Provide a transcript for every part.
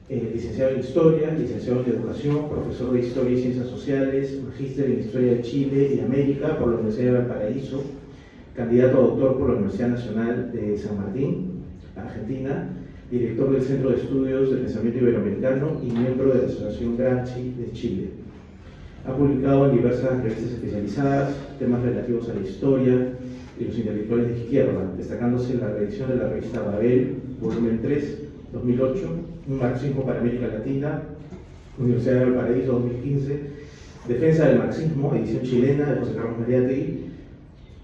licenciado en Historia, licenciado en Educación, profesor de Historia y Ciencias Sociales, magíster en Historia de Chile y América por la Universidad de Valparaíso, candidato a doctor por la Universidad Nacional de San Martín, Argentina, director del Centro de Estudios de Pensamiento Iberoamericano y miembro de la Asociación Gramsci de Chile. Ha publicado en diversas revistas especializadas temas relativos a la historia y los intelectuales de izquierda, destacándose la reedición de la revista Babel, volumen 3, 2008, Un marxismo para América Latina, Universidad de Valparaíso, 2015, Defensa del marxismo, edición chilena de José Carlos Mariátegui,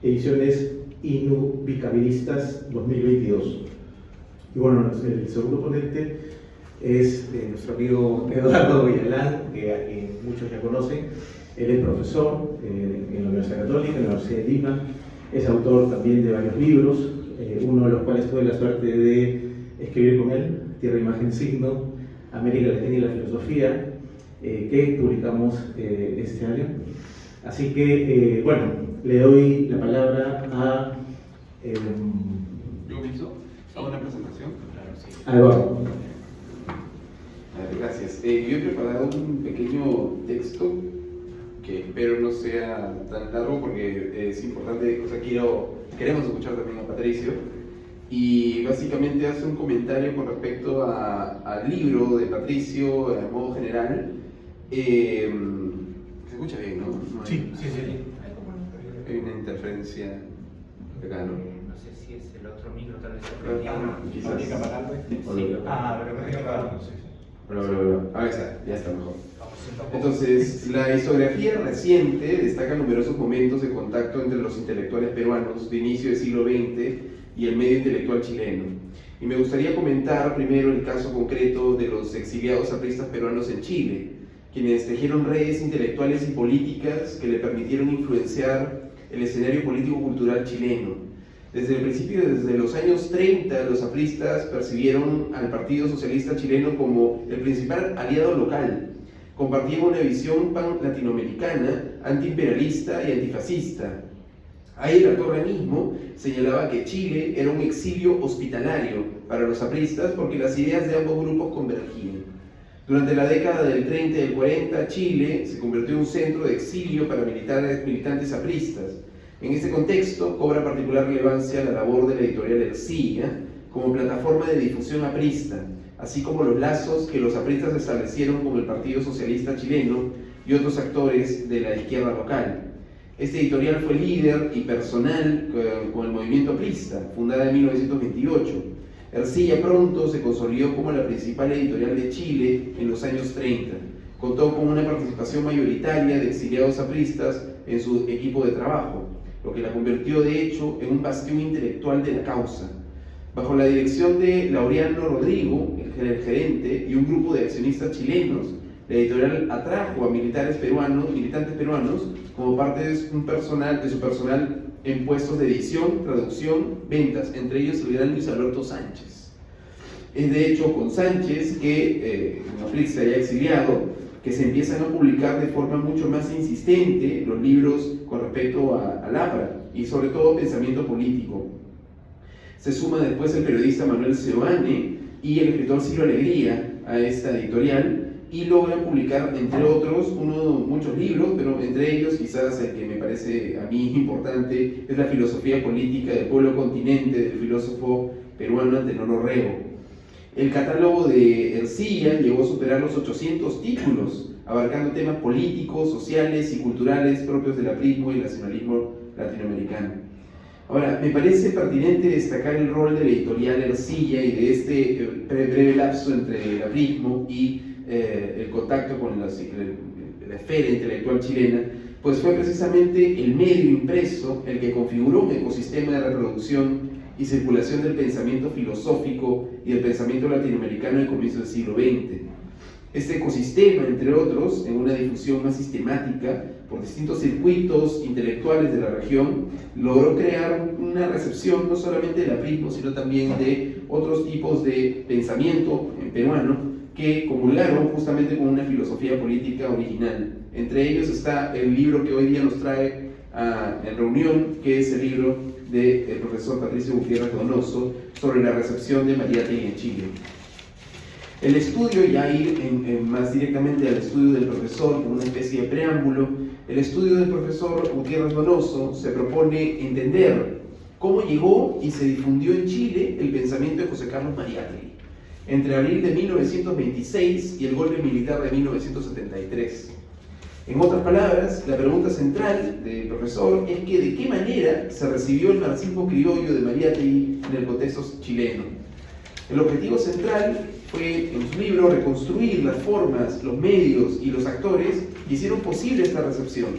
ediciones Inubicabilistas, 2022. Y bueno, el segundo ponente es nuestro amigo Eduardo Villalán, a quien muchos ya conocen. Él es profesor en la Universidad Católica, en la Universidad de Lima, es autor también de varios libros, uno de los cuales tuve la suerte de escribir con él, Tierra, Imagen, Signo, América Latina y la Filosofía, que publicamos este año. Así que, bueno, le doy la palabra a... ¿Yo mismo? ¿Hago una presentación? Claro, sí. A Eduardo. Gracias. Yo he preparado un pequeño texto que espero no sea tan largo porque es importante, o sea, queremos escuchar también a Patricio, y básicamente hace un comentario con respecto al libro de Patricio a modo general. Se escucha bien, ¿no? Sí. Hay una interferencia acá, ¿no? No sé si es el otro micro, tal vez Quizás. sí. Ahí está, ya está mejor. Entonces, la historiografía reciente destaca numerosos momentos de contacto entre los intelectuales peruanos de inicio del siglo XX y el medio intelectual chileno. Y me gustaría comentar primero el caso concreto de los exiliados apristas peruanos en Chile, quienes tejieron redes intelectuales y políticas que le permitieron influenciar el escenario político-cultural chileno. Desde el principio, desde los años 30, los apristas percibieron al Partido Socialista Chileno como el principal aliado local. Compartían una visión pan-latinoamericana, antiimperialista y antifascista. Ahí el autor mismo señalaba que Chile era un exilio hospitalario para los apristas porque las ideas de ambos grupos convergían. Durante la década del 30 y del 40, Chile se convirtió en un centro de exilio para militantes apristas. En este contexto, cobra particular relevancia la labor de la editorial Ercilla como plataforma de difusión aprista, así como los lazos que los apristas establecieron con el Partido Socialista Chileno y otros actores de la izquierda local. Este editorial fue líder y personal con el movimiento aprista, fundada en 1928. Ercilla pronto se consolidó como la principal editorial de Chile en los años 30. Contó con una participación mayoritaria de exiliados apristas en su equipo de trabajo, lo que la convirtió de hecho en un bastión intelectual de la causa. Bajo la dirección de Laureano Rodrigo, el gerente, y un grupo de accionistas chilenos, la editorial atrajo a militantes peruanos como parte de su personal en puestos de edición, traducción, ventas, entre ellos el gran Luis Alberto Sánchez. Es de hecho con Sánchez que, Flix se haya exiliado, que se empiezan a publicar de forma mucho más insistente los libros con respecto al APRA y sobre todo pensamiento político. Se suma después el periodista Manuel Seoane y el escritor Ciro Alegría a esta editorial y logran publicar, entre otros, muchos libros, pero entre ellos quizás el que me parece a mí importante es La filosofía política del pueblo continente del filósofo peruano Antenor Orrego. El catálogo de Ercilla llegó a superar los 800 títulos, abarcando temas políticos, sociales y culturales propios del aprismo y el nacionalismo latinoamericano. Ahora, me parece pertinente destacar el rol de la editorial Ercilla y de este breve lapso entre el aprismo y el contacto con la esfera intelectual chilena, pues fue precisamente el medio impreso el que configuró un ecosistema de reproducción y circulación del pensamiento filosófico y del pensamiento latinoamericano en comienzo del siglo XX. Este ecosistema, entre otros, en una difusión más sistemática por distintos circuitos intelectuales de la región, logró crear una recepción no solamente del aprismo, sino también de otros tipos de pensamiento peruano que comulgaron justamente con una filosofía política original. Entre ellos está el libro que hoy día nos trae en reunión, que es el libro del profesor Patricio Gutiérrez Donoso sobre la recepción de Mariátegui en Chile. El estudio, ya ir más directamente al estudio del profesor, como una especie de preámbulo, el estudio del profesor Gutiérrez Donoso se propone entender cómo llegó y se difundió en Chile el pensamiento de José Carlos Mariátegui, entre abril de 1926 y el golpe militar de 1973. En otras palabras, la pregunta central del profesor es que de qué manera se recibió el marxismo criollo de Mariátegui en el contexto chileno. El objetivo central fue, en su libro, reconstruir las formas, los medios y los actores que hicieron posible esta recepción.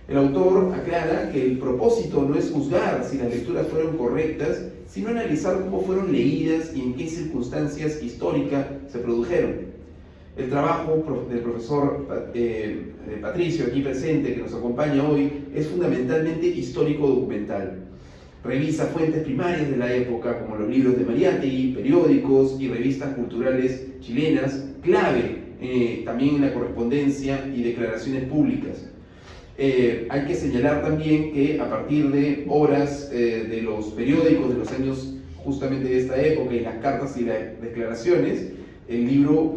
El autor aclara que el propósito no es juzgar si las lecturas fueron correctas, sino analizar cómo fueron leídas y en qué circunstancias históricas se produjeron. El trabajo del profesor Patricio, aquí presente, que nos acompaña hoy, es fundamentalmente histórico-documental. Revisa fuentes primarias de la época, como los libros de Mariátegui, periódicos y revistas culturales chilenas, clave también en la correspondencia y declaraciones públicas. Hay que señalar también que a partir de obras de los periódicos de los años justamente de esta época y las cartas y las declaraciones, el libro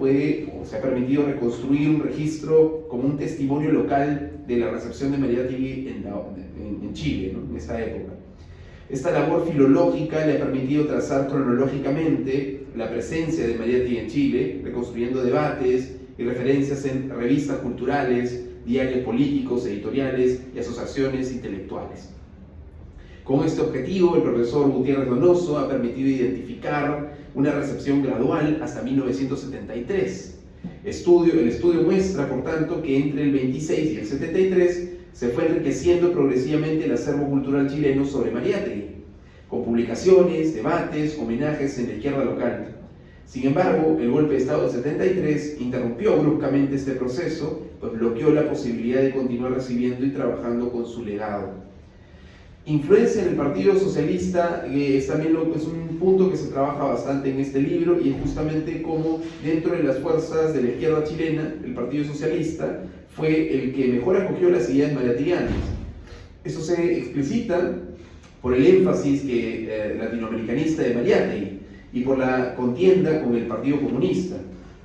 se ha permitido reconstruir un registro como un testimonio local de la recepción de Mariátegui en Chile, ¿no?, en esta época. Esta labor filológica le ha permitido trazar cronológicamente la presencia de Mariátegui en Chile, reconstruyendo debates y referencias en revistas culturales, diarios políticos, editoriales y asociaciones intelectuales. Con este objetivo, el profesor Gutiérrez Donoso ha permitido identificar una recepción gradual hasta 1973. El estudio muestra, por tanto, que entre el 26 y el 73 se fue enriqueciendo progresivamente el acervo cultural chileno sobre Mariátegui, con publicaciones, debates, homenajes en la izquierda local. Sin embargo, el golpe de Estado del 73 interrumpió bruscamente este proceso, pues bloqueó la posibilidad de continuar recibiendo y trabajando con su legado. Influencia en el Partido Socialista es también es un punto que se trabaja bastante en este libro, y es justamente cómo dentro de las fuerzas de la izquierda chilena, el Partido Socialista fue el que mejor acogió las ideas mariáteguianas. Eso se explicita por el énfasis latinoamericanista de Mariátegui y por la contienda con el Partido Comunista.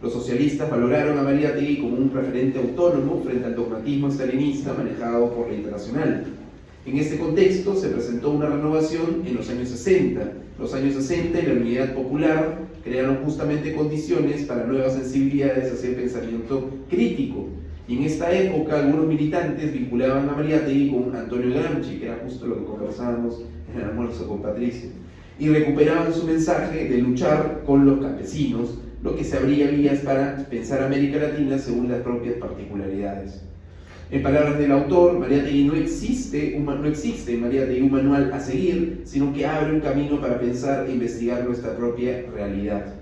Los socialistas valoraron a Mariátegui como un referente autónomo frente al dogmatismo stalinista manejado por la Internacional. En este contexto se presentó una renovación en los años 60. Los años 60 y la Unidad Popular crearon justamente condiciones para nuevas sensibilidades hacia el pensamiento crítico. Y en esta época algunos militantes vinculaban a Mariátegui con Antonio Gramsci, que era justo lo que conversábamos en el almuerzo con Patricio, y recuperaban su mensaje de luchar con los campesinos, lo que se abría vías para pensar América Latina según las propias particularidades. En palabras del autor, Mariátegui no existe en Mariátegui un manual a seguir, sino que abre un camino para pensar e investigar nuestra propia realidad.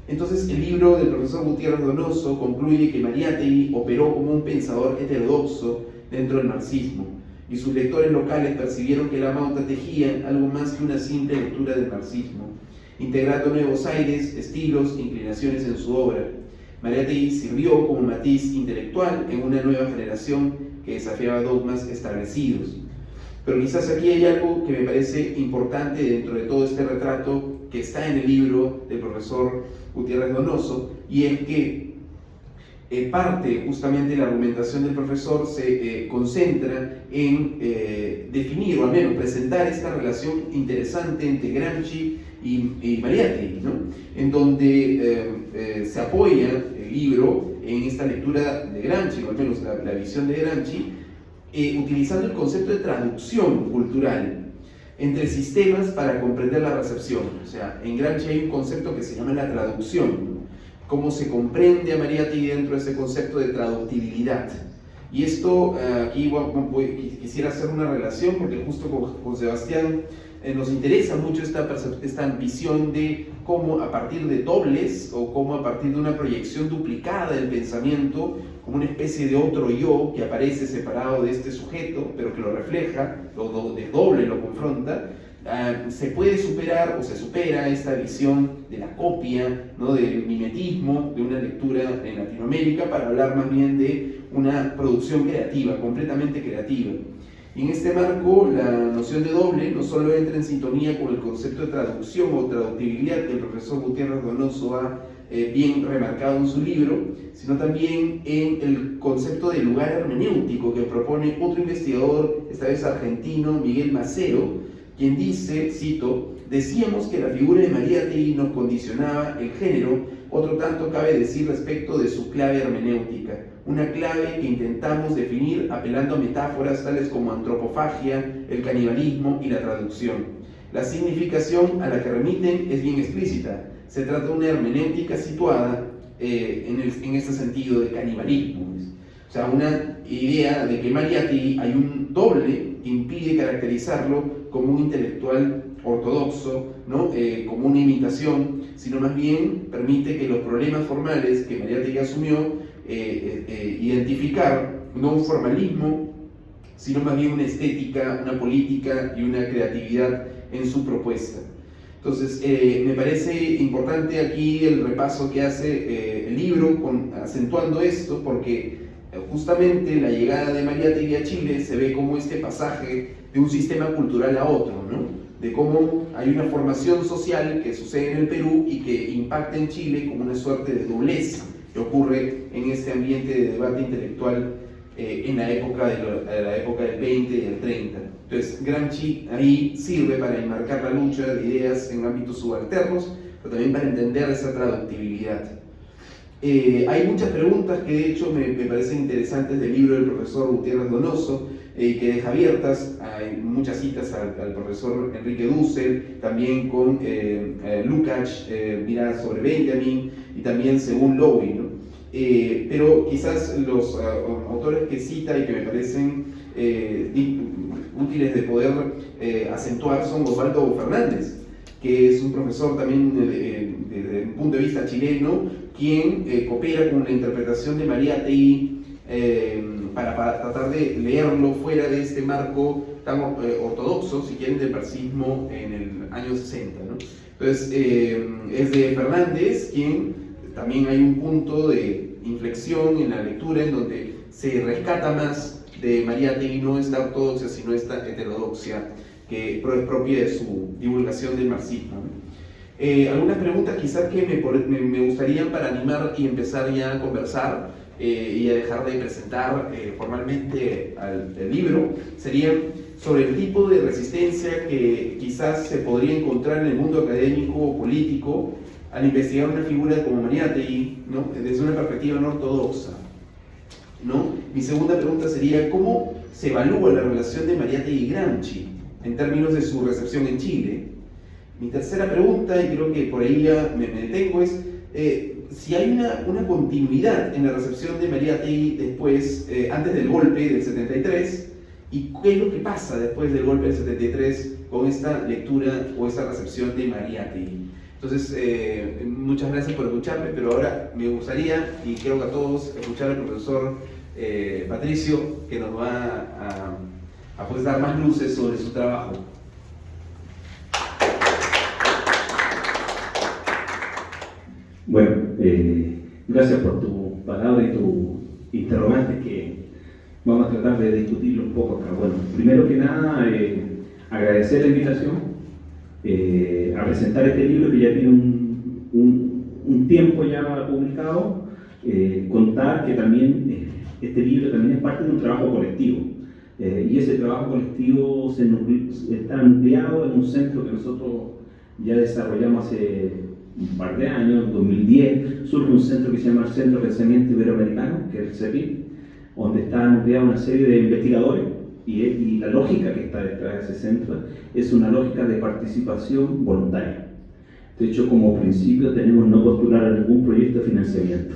Entonces, el libro del profesor Gutiérrez Donoso concluye que Mariátegui operó como un pensador heterodoxo dentro del marxismo, y sus lectores locales percibieron que la Mauta tejía algo más que una simple lectura del marxismo, integrando nuevos aires, estilos e inclinaciones en su obra. Mariátegui sirvió como matiz intelectual en una nueva generación que desafiaba dogmas establecidos. Pero quizás aquí hay algo que me parece importante dentro de todo este retrato que está en el libro del profesor Gutiérrez Donoso, y es que parte justamente de la argumentación del profesor se concentra en definir, o al menos presentar, esta relación interesante entre Gramsci y Mariátegui, ¿no?, en donde se apoya el libro en esta lectura de Gramsci, o al menos la visión de Gramsci, utilizando el concepto de traducción cultural entre sistemas para comprender la recepción. O sea, en Gramsci hay un concepto que se llama la traducción, ¿no?, cómo se comprende a Mariátegui dentro de ese concepto de traductibilidad. Y esto, aquí quisiera hacer una relación, porque justo con Sebastián nos interesa mucho esta visión de cómo a partir de dobles, o cómo a partir de una proyección duplicada del pensamiento, como una especie de otro yo que aparece separado de este sujeto, pero que lo refleja, lo desdobla y lo confronta, se puede superar o se supera esta visión de la copia, ¿no?, del mimetismo de una lectura en Latinoamérica, para hablar más bien de una producción creativa, completamente creativa. Y en este marco, la noción de doble no solo entra en sintonía con el concepto de traducción o traductibilidad que el profesor Gutiérrez Donoso ha bien remarcado en su libro, sino también en el concepto de lugar hermenéutico que propone otro investigador, esta vez argentino, Miguel Macero, quien dice, cito: decíamos que la figura de Mariátegui nos condicionaba el género, otro tanto cabe decir respecto de su clave hermenéutica, una clave que intentamos definir apelando a metáforas tales como antropofagia, el canibalismo y la traducción. La significación a la que remiten es bien explícita, se trata de una hermenéutica situada en este sentido de canibalismo. O sea, una idea de que Mariátegui hay un doble que impide caracterizarlo como un intelectual ortodoxo, ¿no? Como una imitación, sino más bien permite que los problemas formales que Mariátegui asumió identificar, no un formalismo, sino más bien una estética, una política y una creatividad en su propuesta. Entonces, me parece importante aquí el repaso que hace el libro, acentuando esto, porque justamente la llegada de Mariátegui a Chile se ve como este pasaje de un sistema cultural a otro, ¿no? De cómo hay una formación social que sucede en el Perú y que impacta en Chile como una suerte de doblez que ocurre en este ambiente de debate intelectual en la época del 20 y el 30. Entonces, Gramsci ahí sirve para enmarcar la lucha de ideas en ámbitos subalternos, pero también para entender esa traductibilidad. Hay muchas preguntas que de hecho me parecen interesantes del libro del profesor Gutiérrez Donoso, que deja abiertas. Hay muchas citas al profesor Enrique Dussel, también con Lukács, mirada sobre Benjamin, y también según Lowy, ¿no? Pero quizás los autores que cita y que me parecen útiles de poder acentuar son Osvaldo Fernández, que es un profesor también desde un punto de vista chileno, quien coopera con la interpretación de Mariátegui para tratar de leerlo fuera de este marco tan ortodoxo, si quieren, del marxismo en el año 60, ¿no? Entonces, es de Fernández quien también hay un punto de inflexión en la lectura en donde se rescata más de Mariátegui, no esta ortodoxia, sino esta heterodoxia que es propia de su divulgación del marxismo, ¿no? Algunas preguntas quizás que me gustarían para animar y empezar ya a conversar y a dejar de presentar formalmente el libro serían sobre el tipo de resistencia que quizás se podría encontrar en el mundo académico o político al investigar una figura como Mariátegui, ¿no? Desde una perspectiva no ortodoxa, ¿no? Mi segunda pregunta sería: ¿cómo se evalúa la relación de Mariátegui y Gramsci en términos de su recepción en Chile? Mi tercera pregunta, y creo que por ahí ya me detengo, es si hay una continuidad en la recepción de Mariátegui después, antes del golpe del 73, y qué es lo que pasa después del golpe del 73 con esta lectura o esta recepción de Mariátegui. Entonces, muchas gracias por escucharme, pero ahora me gustaría, y creo que a todos, escuchar al profesor Patricio, que nos va a pues dar más luces sobre su trabajo. Bueno, gracias por tu palabra y tu interrogante, que vamos a tratar de discutirlo un poco acá. Bueno, primero que nada, agradecer la invitación a presentar este libro que ya tiene un tiempo ya publicado. Contar que también este libro también es parte de un trabajo colectivo, y ese trabajo colectivo está ampliado en un centro que nosotros ya desarrollamos hace un par de años. En 2010 surge un centro que se llama el Centro de Pensamiento Iberoamericano, que es el CEPI, donde está ampliada una serie de investigadores, y la lógica que está detrás de ese centro es una lógica de participación voluntaria. De hecho, como principio tenemos no postular a ningún proyecto de financiamiento.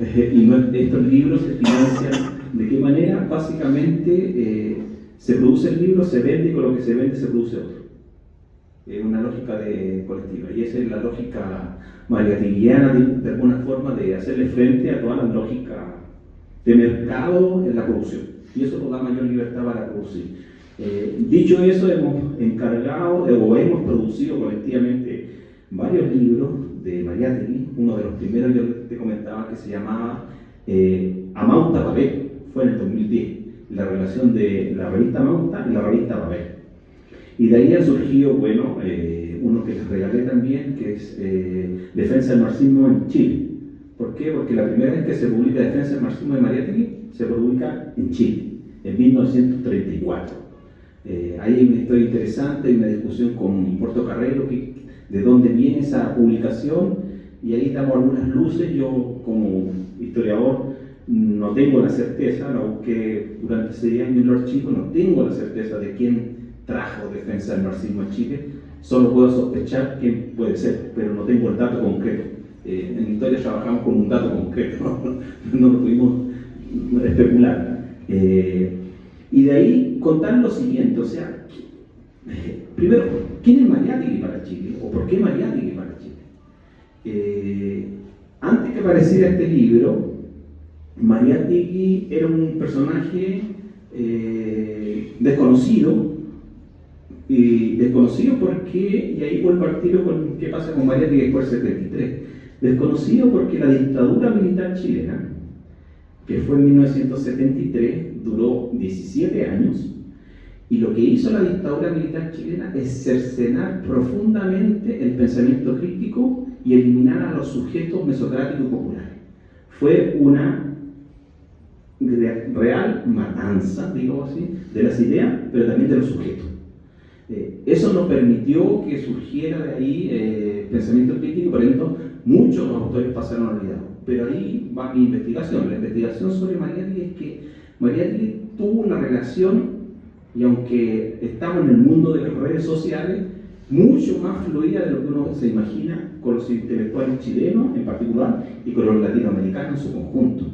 Y estos libros se financian ¿de qué manera? Básicamente se produce el libro, se vende, y con lo que se vende se produce otro. Es una lógica colectiva, y esa es la lógica mariateguiana de alguna forma de hacerle frente a toda la lógica de mercado en la producción, y eso nos da mayor libertad para producir. Dicho eso, hemos encargado o hemos producido colectivamente varios libros de Mariátegui. Uno de los primeros yo te comentaba, que se llamaba Amauta Babel, fue en el 2010, la relación de la revista Amauta y la revista Babel. Y de ahí han surgido, bueno, uno que les regalé también, que es Defensa del marxismo en Chile. ¿Por qué? Porque la primera vez que se publica Defensa del marxismo de Mariátegui se publica en Chile, en 1934. Hay una historia interesante, hay una discusión con Puerto Carrero de dónde viene esa publicación, y ahí damos algunas luces. Yo, como historiador, no tengo la certeza, la busqué durante 6 años en los archivos, no tengo la certeza de quién trajo Defensa del marxismo a Chile, solo puedo sospechar quién puede ser, pero no tengo el dato concreto. En historia trabajamos con un dato concreto, no lo pudimos especular. Y de ahí contar lo siguiente, o sea, primero, ¿quién es Mariátegui para Chile? ¿O por qué Mariátegui para Chile? Antes que apareciera este libro, Mariátegui era un personaje desconocido, porque, y ahí vuelvo al tiro con qué pasa con Mariátegui después del 73, desconocido porque la dictadura militar chilena, que fue en 1973, duró 17 años, y lo que hizo la dictadura militar chilena es cercenar profundamente el pensamiento crítico y eliminar a los sujetos mesocráticos populares. Fue una real matanza, digo así, de las ideas, pero también de los sujetos. Eso no permitió que surgiera de ahí pensamiento crítico, por ejemplo, muchos de los autores pasaron olvidados. Pero ahí va mi investigación. La investigación sobre Mariátegui es que Mariátegui tuvo una relación, y aunque estamos en el mundo de las redes sociales, mucho más fluida de lo que uno se imagina, con los intelectuales chilenos en particular y con los latinoamericanos en su conjunto.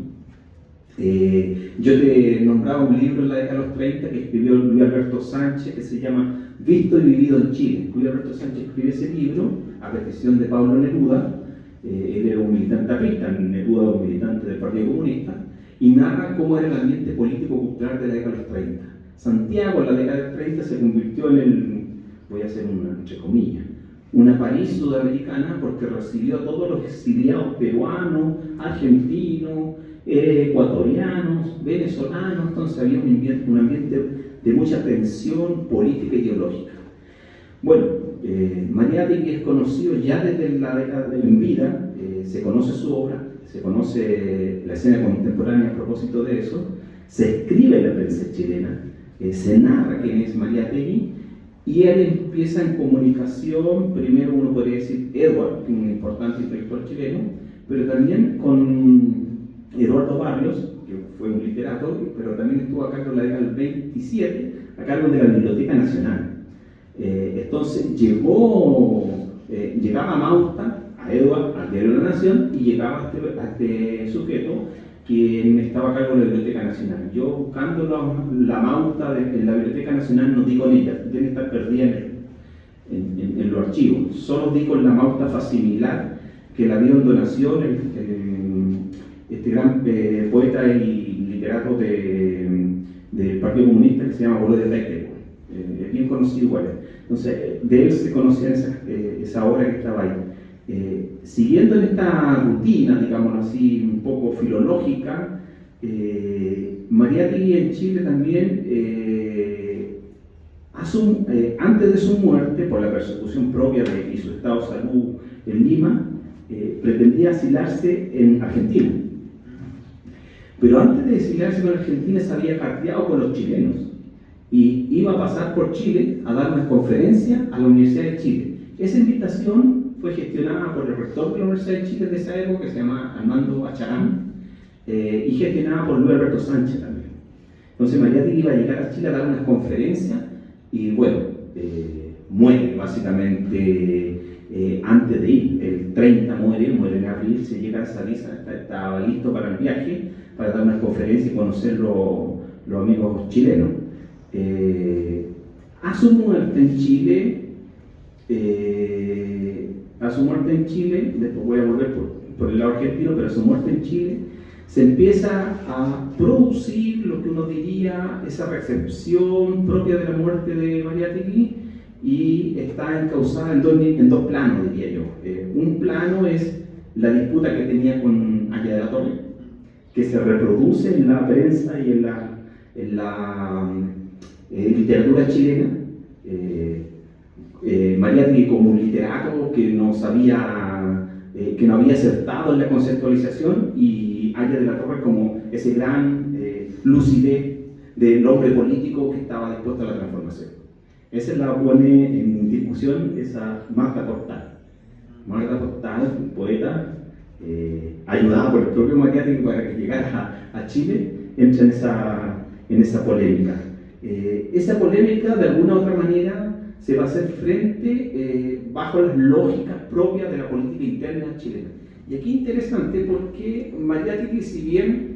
Yo te nombraba un libro en la década de los 30 que escribió Luis Alberto Sánchez, que se llama Visto y Vivido en Chile. Luis Alberto Sánchez escribió ese libro a petición de Pablo Neruda. Él era un militante aprista, Neruda un militante del Partido Comunista, y narra cómo era el ambiente político-cultural de la década de los 30. Santiago en la década de los 30 se convirtió en voy a hacer una entre comillas, una París sudamericana, porque recibió a todos los exiliados peruanos, argentinos, ecuatorianos, venezolanos. Entonces había un ambiente de mucha tensión política e ideológica. Bueno, Mariátegui es conocido ya desde la década en vida, se conoce su obra, se conoce la escena contemporánea a propósito de eso, se escribe en la prensa chilena, se narra quién es Mariátegui, y él empieza en comunicación, primero uno podría decir Edward, un importante intelectual chileno, pero también con Eduardo Barrios, que fue un literato, pero también estuvo a cargo en la década del 27, a cargo de la Biblioteca Nacional. Entonces llegaba a Mauta, a Edward, al Diario de la Nación, y llegaba a este sujeto quien estaba a cargo de la Biblioteca Nacional. Yo buscando la Mauta en la Biblioteca Nacional no di con ella, debe estar perdida en los archivos. Solo di con la Mauta facsimilar que la dio en donación este gran poeta y literato del Partido Comunista que se llama Bolo de Recte. Es bien conocido igual. Entonces, de él se conocía esa obra que estaba ahí. Siguiendo en esta rutina, digamos así, un poco filológica, Mariátegui en Chile también, antes de su muerte, por la persecución propia y su estado de salud en Lima, pretendía asilarse en Argentina. Pero antes de exiliarse en Argentina se había carteado con los chilenos y iba a pasar por Chile a dar una conferencia a la Universidad de Chile. Esa invitación fue gestionada por el rector de la Universidad de Chile de esa época, que se llama Armando Acharán, y gestionada por Luis Alberto Sánchez también. Entonces Mariátegui iba a llegar a Chile a dar una conferencia y bueno, muere básicamente antes de ir. El 30 muere en abril, se llega a Saliza, estaba listo para el viaje, para dar una conferencia y conocer los amigos chilenos. A su muerte en Chile, después voy a volver por el lado argentino, pero a su muerte en Chile se empieza a producir lo que uno diría esa recepción propia de la muerte de Mariátegui, y está encauzada en dos planos, diría yo. Un plano es la disputa que tenía con Aya de la Torre, que se reproduce en la prensa y en la literatura chilena, Mariátegui como un literato que no había acertado en la conceptualización, y Aya de la Torre como ese gran lucidez del hombre político que estaba dispuesto a la transformación. Esa la pone en discusión esa Marta Portal. Marta Portal, un poeta, ayudada por el propio Mariátegui para que llegara a Chile, entra en esa polémica. Esa polémica, de alguna u otra manera, se va a hacer frente bajo las lógicas propias de la política interna chilena. Y aquí interesante porque Mariátegui, si bien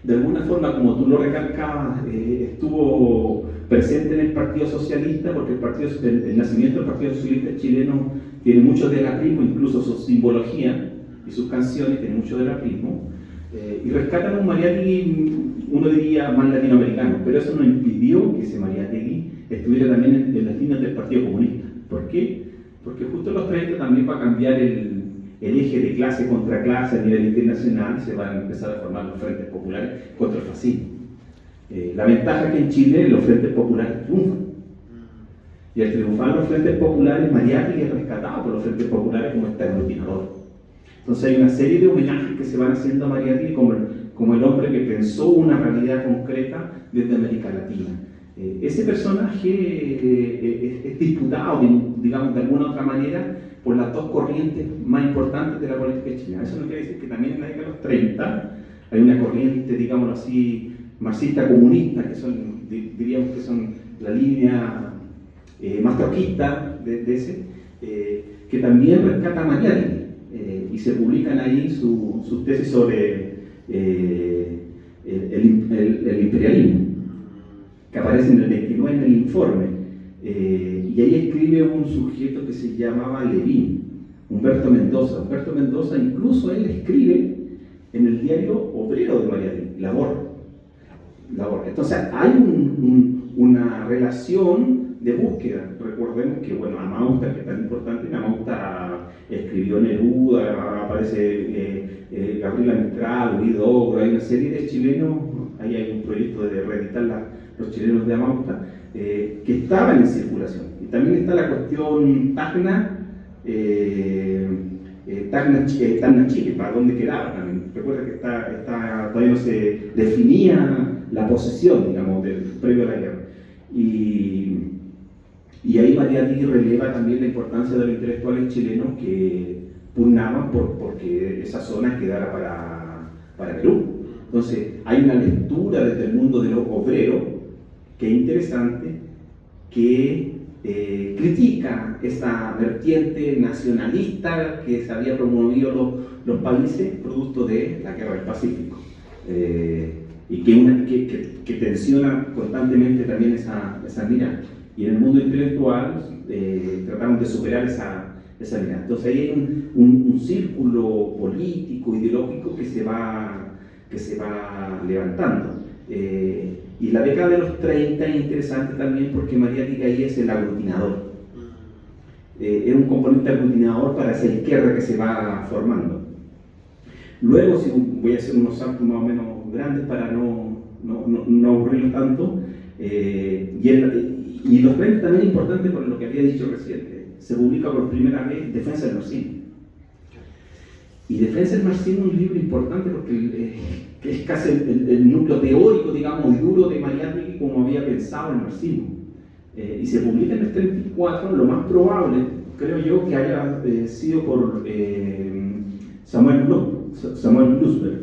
de alguna forma, como tú lo recalcabas, estuvo presente en el Partido Socialista, porque el nacimiento del Partido Socialista chileno tiene mucho del aprismo, incluso su simbología y sus canciones tienen mucho del aprismo, y rescatan un Mariátegui, uno diría, más latinoamericano, pero eso no impidió que ese Mariátegui estuviera también en las líneas del Partido Comunista. ¿Por qué? Porque justo en los 30 también va a cambiar el eje de clase contra clase a nivel internacional, se van a empezar a formar los frentes populares contra el fascismo. La ventaja es que en Chile los frentes populares triunfan. Y al triunfar los frentes populares, Mariátegui es rescatado por los frentes populares como este aglutinador. Entonces hay una serie de homenajes que se van haciendo a Mariátegui como el hombre que pensó una realidad concreta desde América Latina. Ese personaje es disputado, digamos, de alguna u otra manera, por las dos corrientes más importantes de la política chilena. Eso no quiere decir que también en la década de los 30 hay una corriente, digámoslo así, marxista-comunista, que son, diríamos que son la línea más trotskista de ese, que también rescata a Mariátegui, y se publican ahí sus tesis sobre el imperialismo, que aparece en el 29 en el informe, y ahí escribe un sujeto que se llamaba Levín, Humberto Mendoza. Humberto Mendoza incluso él escribe en el diario obrero de Mariátegui, Labor. Entonces hay una relación de búsqueda. Recordemos que, bueno, Amauta, que es tan importante, Amauta escribió Neruda, aparece Gabriela Mistral, Huidobro, hay una serie de chilenos, ahí hay un proyecto de reeditar los chilenos de Amauta, que estaban en circulación. Y también está la cuestión Tacna Chile, para dónde quedaba también. Recuerda que todavía no se definía la posesión, digamos, previo a la guerra. Y ahí Mariátegui releva también la importancia de los intelectuales chilenos que pugnaban porque esa zona quedara para Perú. Entonces, hay una lectura desde el mundo de los obreros que es interesante, que critica esa vertiente nacionalista que se había promovido los países producto de la Guerra del Pacífico, y que tensiona constantemente también esa mirada. Y en el mundo intelectual tratamos de superar esa mirada. Entonces ahí hay un círculo político, ideológico que se va levantando. Y la década de los 30 es interesante también porque Mariátegui ahí es el aglutinador. Es un componente aglutinador para esa izquierda que se va formando. Luego, si voy a hacer unos saltos más o menos grandes para no aburrirlo tanto, y los 30 también es importante por lo que había dicho recién, se publica por primera vez Defensa del Marxismo. Y Defensa del Marxismo es un libro importante porque que es casi el núcleo teórico, digamos, y duro de Mariátegui como había pensado el marxismo. Y se publica en el 34, lo más probable, creo yo, que haya sido por Samuel Blusberg,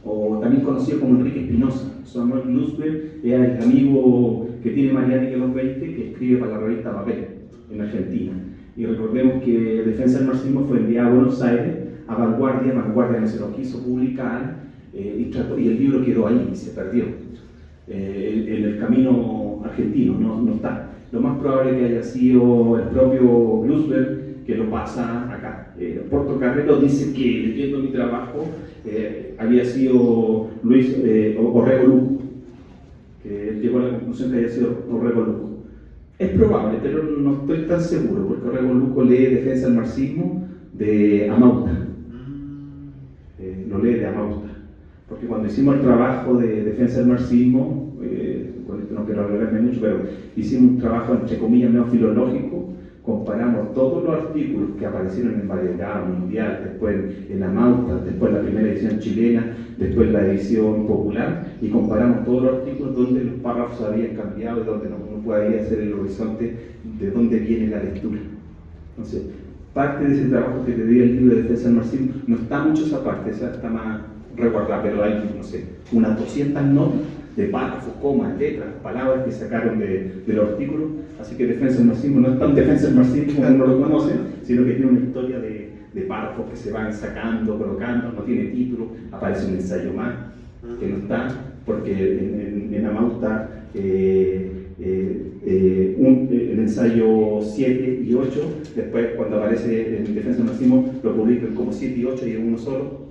o también conocido como Enrique Espinosa. Samuel Blusberg era el amigo que tiene Mariátegui en los 20, que escribe para la revista Papel en Argentina. Y recordemos que Defensa del Marxismo fue enviado a Buenos Aires a Vanguardia no se lo quiso publicar, y el libro quedó ahí y se perdió en el camino argentino, no está. Lo más probable es que haya sido el propio Blusberg que lo pasa acá. Portocarrero dice que, leyendo mi trabajo, había sido Luis Orrego Luco, que él llegó a la conclusión que había sido Orrego Luco. Es probable, pero no estoy tan seguro, porque Orrego Luco lee Defensa del Marxismo de Amauta. Lo lee de Amauta. Porque cuando hicimos el trabajo de Defensa del Marxismo, con esto no quiero hablarme mucho, pero hicimos un trabajo, entre comillas, neofilológico, comparamos todos los artículos que aparecieron en Variedad Mundial, después en la Mauta, después la primera edición chilena, después la edición popular, y comparamos todos los artículos donde los párrafos habían cambiado y donde uno podía hacer el horizonte de dónde viene la lectura. Entonces, parte de ese trabajo que te di el libro de Defensa del Marxismo, no está mucho esa parte, esa está más resguardada, pero hay, no sé, unas 200 notas de párrafos, comas, letras, palabras que sacaron del artículo, así que Defensa del Marxismo no es tan Defensa del Marxismo como uno lo conoce, sino que tiene una historia de párrafos que se van sacando, colocando, no tiene título, aparece un ensayo más, que no está, porque en Amauta el ensayo 7 y 8, después cuando aparece en Defensa del Marxismo lo publican como 7 y 8 y en uno solo,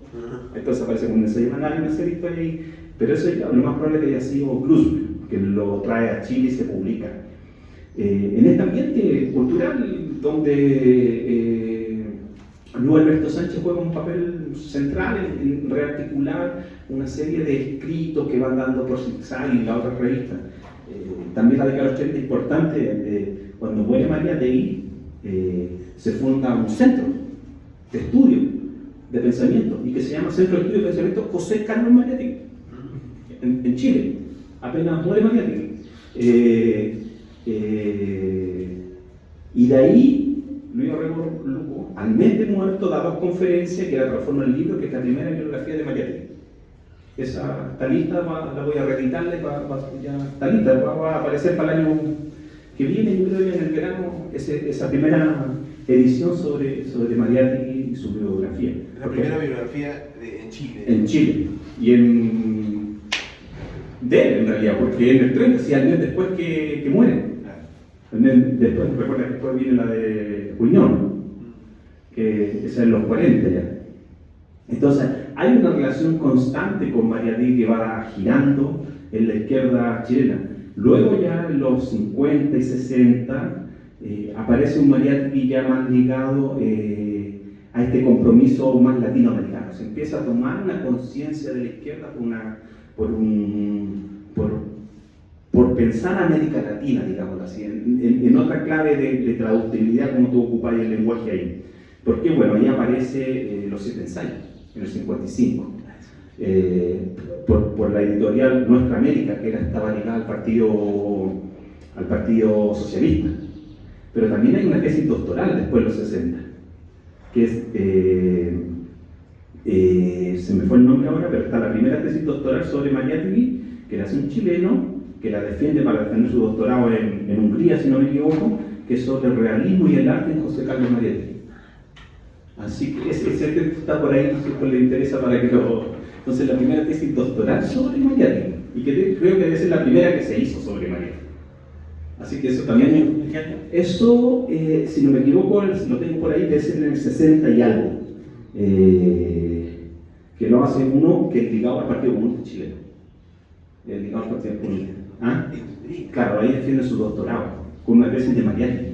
entonces aparece como un ensayo más, hay una serie de historias ahí, pero eso lo más probable es que haya sido Grusberg, que lo trae a Chile y se publica. En este ambiente cultural donde Luis Alberto Sánchez juega un papel central en rearticular una serie de escritos que van dando por Zigzag y la otra revista. También la década de los 80 es importante, cuando muere María Dei, se funda un centro de estudio, de pensamiento, y que se llama Centro de Estudio de Pensamiento José Carlos Mariátegui, en Chile, apenas muere Mariátegui. Y de ahí, Luis Orrego Luco, al mes de muerto, da 2 conferencias que la transforma en libro, que es la primera bibliografía de Mariátegui. Esa lista la voy a reeditarla, esta lista va a aparecer para el año que viene, yo creo que en el verano, esa primera edición sobre Mariátegui y su biografía. La primera bibliografía en Chile. En Chile. Y de él, en realidad, porque en el 30, si años después que muere. Después, recuerda que después viene la de Uñón, que esa es en los 40 ya. Entonces, hay una relación constante con Mariátegui que va girando en la izquierda chilena. Luego ya en los 50 y 60 aparece un Mariátegui ya más ligado a este compromiso más latinoamericano. Se empieza a tomar una conciencia de la izquierda por pensar América Latina, digamos así, en otra clave de traductibilidad como tú ocupáis el lenguaje ahí. Porque bueno, ahí aparece Los 7 ensayos, en el 55, por la editorial Nuestra América, que estaba ligada al Partido Socialista. Pero también hay una tesis doctoral después de los 60, que es, se me fue el nombre ahora, pero está la primera tesis doctoral sobre Mariátegui, que la hace un chileno, que la defiende para defender su doctorado en Hungría, si no me equivoco, que es sobre el realismo y el arte en José Carlos Mariátegui. Así que ese texto está por ahí, si le interesa para que lo... Entonces la primera tesis doctoral sobre Mariátegui, y que creo que debe ser la primera que se hizo sobre Mariátegui. Así que eso también... ¿En qué año? Eso, si no me equivoco, lo tengo por ahí, debe ser en el 60 y algo. Que lo hace uno que es ligado al Partido Comunista Chileno. Ligado al Partido Comunista. ¿Ah? Claro, ahí defiende su doctorado, con una tesis de Mariátegui.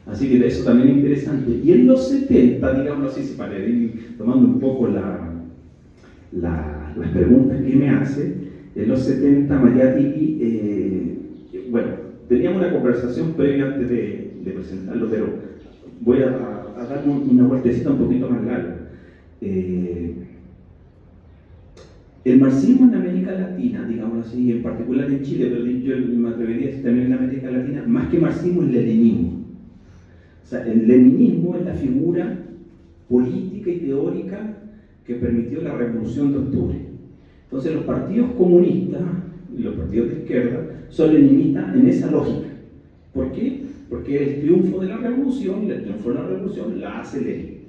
Así que eso también es interesante. Y en los 70, digámoslo así, para ir tomando un poco las preguntas que me hace, en los 70 Mariátegui, bueno, teníamos una conversación previa antes de presentarlo, pero voy a dar una vueltecita un poquito más larga. El marxismo en América Latina, digamos así, en particular en Chile, pero yo me atrevería a decir también en América Latina, más que marxismo es leninismo. O sea, el leninismo es la figura política y teórica que permitió la Revolución de Octubre. Entonces los partidos comunistas y los partidos de izquierda son leninistas en esa lógica. ¿Por qué? Porque el triunfo de la Revolución, y el triunfo de la Revolución la hace Lenin.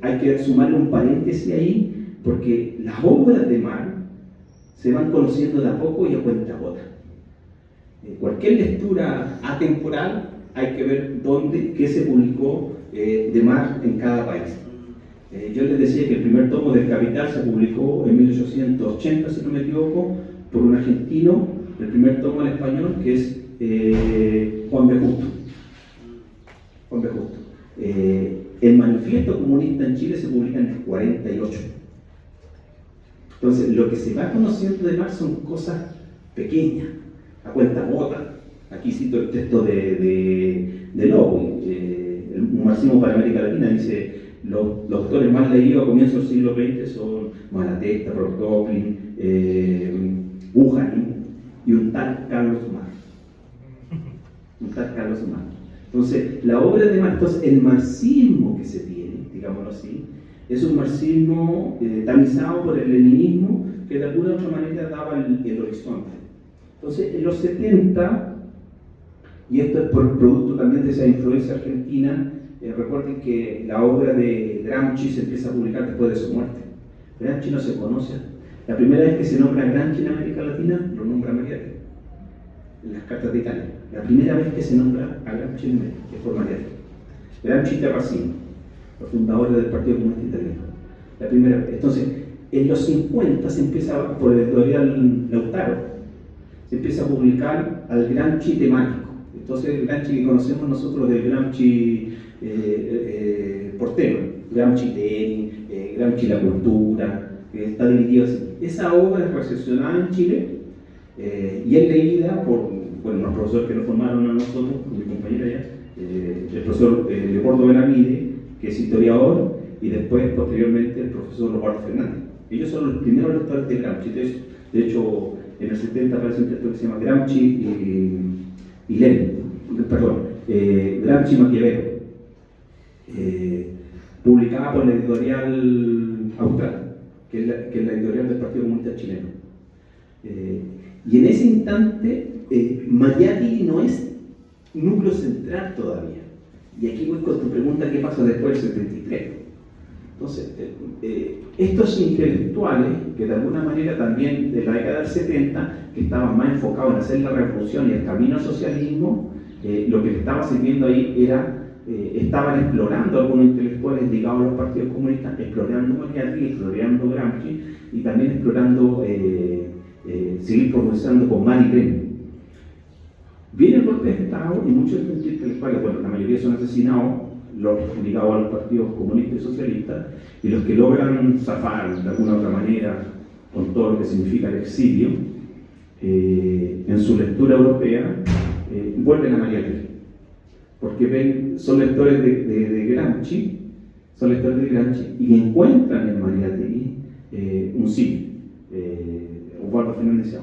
Hay que sumarle un paréntesis ahí, porque las obras de Marx se van conociendo de a poco y a cuentagotas. Cualquier lectura atemporal hay que ver qué se publicó de Marx en cada país. Yo les decía que el primer tomo del Capital se publicó en 1880, si no me equivoco, por un argentino, el primer tomo en español, que es Juan B. Justo. Juan B. Justo. El Manifiesto Comunista en Chile se publica en el 48. Entonces, lo que se va conociendo de Marx son cosas pequeñas, a cuentagotas. Aquí cito el texto de de Lowey, un marxismo para América Latina. Dice, los autores más leídos a comienzos del siglo XX son Malatesta, Procopin, Buchanan y un tal Carlos Marx. Entonces, la obra de Marx, entonces, el marxismo que se tiene, digámoslo así, es un marxismo tamizado por el leninismo que de alguna u otra manera daba el horizonte. Entonces, en los 70, y esto es por producto también de esa influencia argentina, recuerden que la obra de Gramsci se empieza a publicar después de su muerte. Gramsci no se conoce. La primera vez que se nombra a Gramsci en América Latina, lo nombra Mariátegui, en las cartas de Italia. La primera vez que se nombra a Gramsci en América, es por Mariátegui. Gramsci Terracino, los fundadores del Partido Comunista Italiano. La primera vez. Entonces, en los 50 se empieza, por el editorial Lautaro, se empieza a publicar al Gramsci temático. Entonces, el Gramsci que conocemos nosotros del Gramsci porteño, Gramsci Lenin, Gramsci la cultura, que está dividido así. Esa obra es recepcionada en Chile y es leída por unos profesores que nos formaron a nosotros, mi compañera ya, el profesor Leopoldo Benavides, que es historiador, y después, posteriormente, el profesor Roberto Fernández. Ellos son los primeros lectores de Gramsci. De hecho, en el 70 aparece un texto que se llama Gramsci y Lenin, perdón, Gramsci Maquiavelo, publicada por la editorial Austral, que es la editorial del Partido Comunista Chileno. Y en ese instante, Mariátegui no es núcleo central todavía. Y aquí voy con tu pregunta, ¿qué pasa después del 73? Entonces, estos intelectuales, que de alguna manera también de la década del 70, que estaban más enfocados en hacer la revolución y el camino al socialismo, lo que le estaba sirviendo ahí era, estaban explorando algunos intelectuales ligados a los partidos comunistas, explorando Mariátegui, explorando Gramsci, y también explorando, seguir profundizando con Mari Lenin. Viene el golpe de Estado y muchos intelectuales, bueno, la mayoría son asesinados, los ligados a los partidos comunistas y socialistas, y los que logran zafar de alguna u otra manera con todo lo que significa el exilio, en su lectura europea, vuelven a Mariátegui, porque son lectores de Gramsci, y encuentran en Mariátegui un sí. Osvaldo Fernández decía,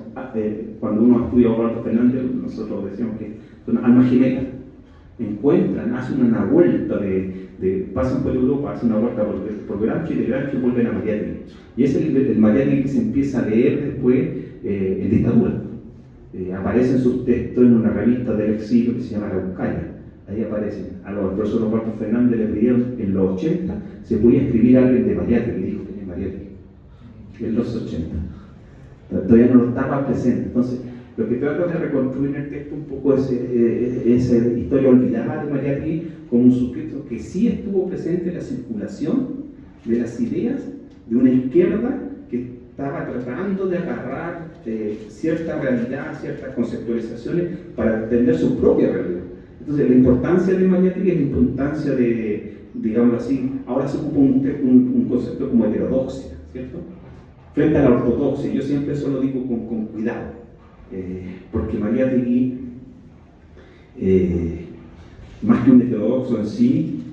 cuando uno estudia a Osvaldo Fernández, nosotros decimos que son almas gemelas. Encuentran, hacen una vuelta pasan por Europa, hacen una vuelta por Gramsci, y de Gramsci vuelven a Mariátegui. Y es el Mariátegui que se empieza a leer después en dictadura. Aparecen sus textos en una revista del exilio que se llama La Buscaria. Ahí aparecen. A los profesor Osvaldo Fernández le pidieron en los 80 se podía escribir a alguien de Mariátegui, y dijo que es Mariátegui. En los 80. Todavía no lo estaba presente. Entonces, lo que trata de reconstruir en el texto un poco es esa historia olvidada de Mariátegui como un sujeto que sí estuvo presente en la circulación de las ideas de una izquierda que estaba tratando de agarrar cierta realidad, ciertas conceptualizaciones para entender su propia realidad. Entonces, la importancia de Mariátegui es la importancia de, digámoslo así, ahora se ocupa un concepto como heterodoxia, ¿cierto? Frente a la ortodoxia, yo siempre eso lo digo con cuidado, porque Mariátegui, más que un heterodoxo en sí,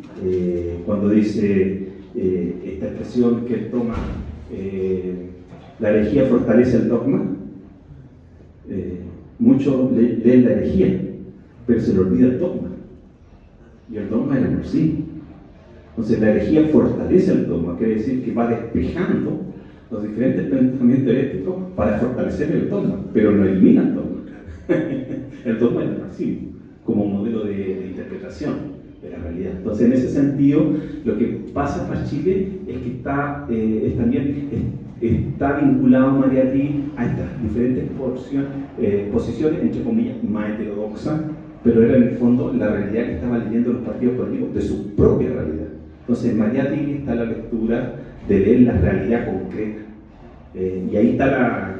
cuando dice esta expresión que él toma, la herejía fortalece el dogma, muchos leen la herejía, pero se le olvida el dogma, y el dogma era el marxismo. Entonces la herejía fortalece el dogma, quiere decir que va despejando los diferentes pensamientos heréticos para fortalecer el dogma, pero no elimina el dogma. El dogma es el marxismo, como modelo de interpretación de la realidad. Entonces, en ese sentido, lo que pasa para Chile es que está vinculado Mariátegui a estas diferentes posiciones, entre comillas, más heterodoxas, pero era en el fondo la realidad que estaban leyendo los partidos políticos de su propia realidad. Entonces, en Mariátegui está la lectura de leer la realidad concreta. Y ahí está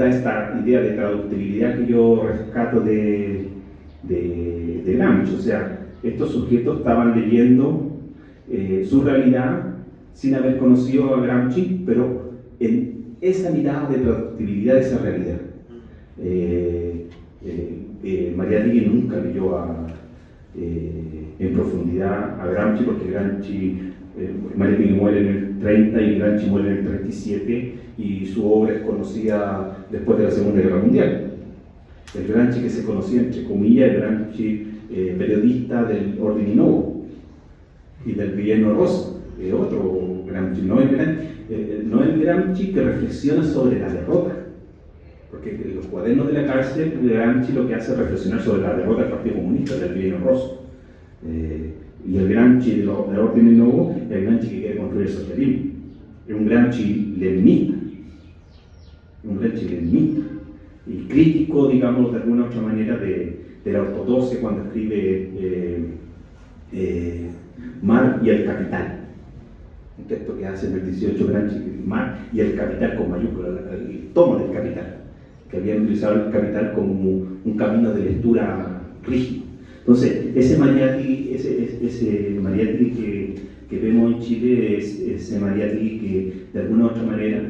esta idea de traductibilidad que yo rescato de Gramsci. O sea, estos sujetos estaban leyendo su realidad sin haber conocido a Gramsci, pero en esa mirada de traductibilidad de esa realidad. Mariátegui nunca leyó en profundidad a Gramsci, porque Gramsci, Mariátegui muere en el 30 y Gramsci muere en el 37, y su obra es conocida después de la Segunda Guerra Mundial. El Gramsci que se conocía, entre comillas, el Gramsci periodista del Ordine y Nuovo y del Villeno Rosa, otro Gramsci, no el Gramsci que reflexiona sobre la derrota, porque en los cuadernos de la cárcel Gramsci lo que hace es reflexionar sobre la derrota del Partido Comunista, del Villeno Rosa. Y el Gramsci del Ordine y Nuovo es el Gramsci que quiere construir el socialismo, es un Gramsci leninista, y crítico, digamos, de alguna otra manera de la ortodoxia cuando escribe Marx y el Capital, un texto que hace en el 18 Gramsci, Marx y el Capital con mayúscula, el tomo del Capital, que habían utilizado el Capital como un camino de lectura rígido. Entonces, ese Mariátegui que vemos en Chile es ese Mariátegui que de alguna u otra manera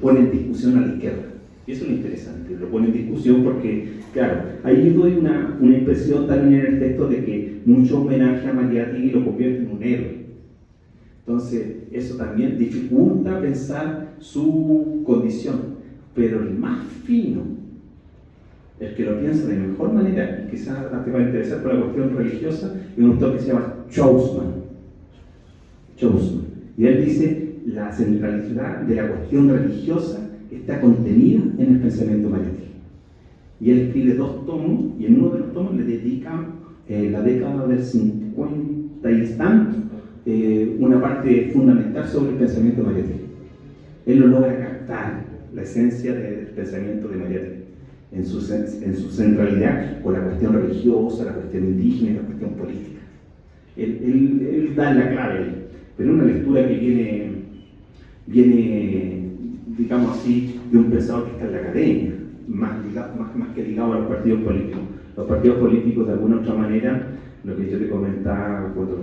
pone en discusión a la izquierda. Y eso es lo interesante, lo pone en discusión porque, claro, ahí doy una impresión también en el texto de que mucho homenaje a Mariátegui lo convierte en un héroe. Entonces, eso también dificulta pensar su condición, pero el más fino, el que lo piensa de mejor manera, y quizás te va a interesar por la cuestión religiosa, es un autor que se llama Chouseman. Y él dice, la centralidad de la cuestión religiosa está contenida en el pensamiento Mariátegui. Y él escribe 2 tomos, y en uno de los tomos le dedica la década del 50 y tanto, una parte fundamental sobre el pensamiento Mariátegui. Él lo logra captar, la esencia del pensamiento de Mariátegui, en su centralidad con la cuestión religiosa, la cuestión indígena y la cuestión política. Él da la clave, pero una lectura que viene, digamos así, de un pensador que está en la academia, más que ligado a los partidos políticos. Los partidos políticos, de alguna u otra manera, lo que yo te comentaba cuando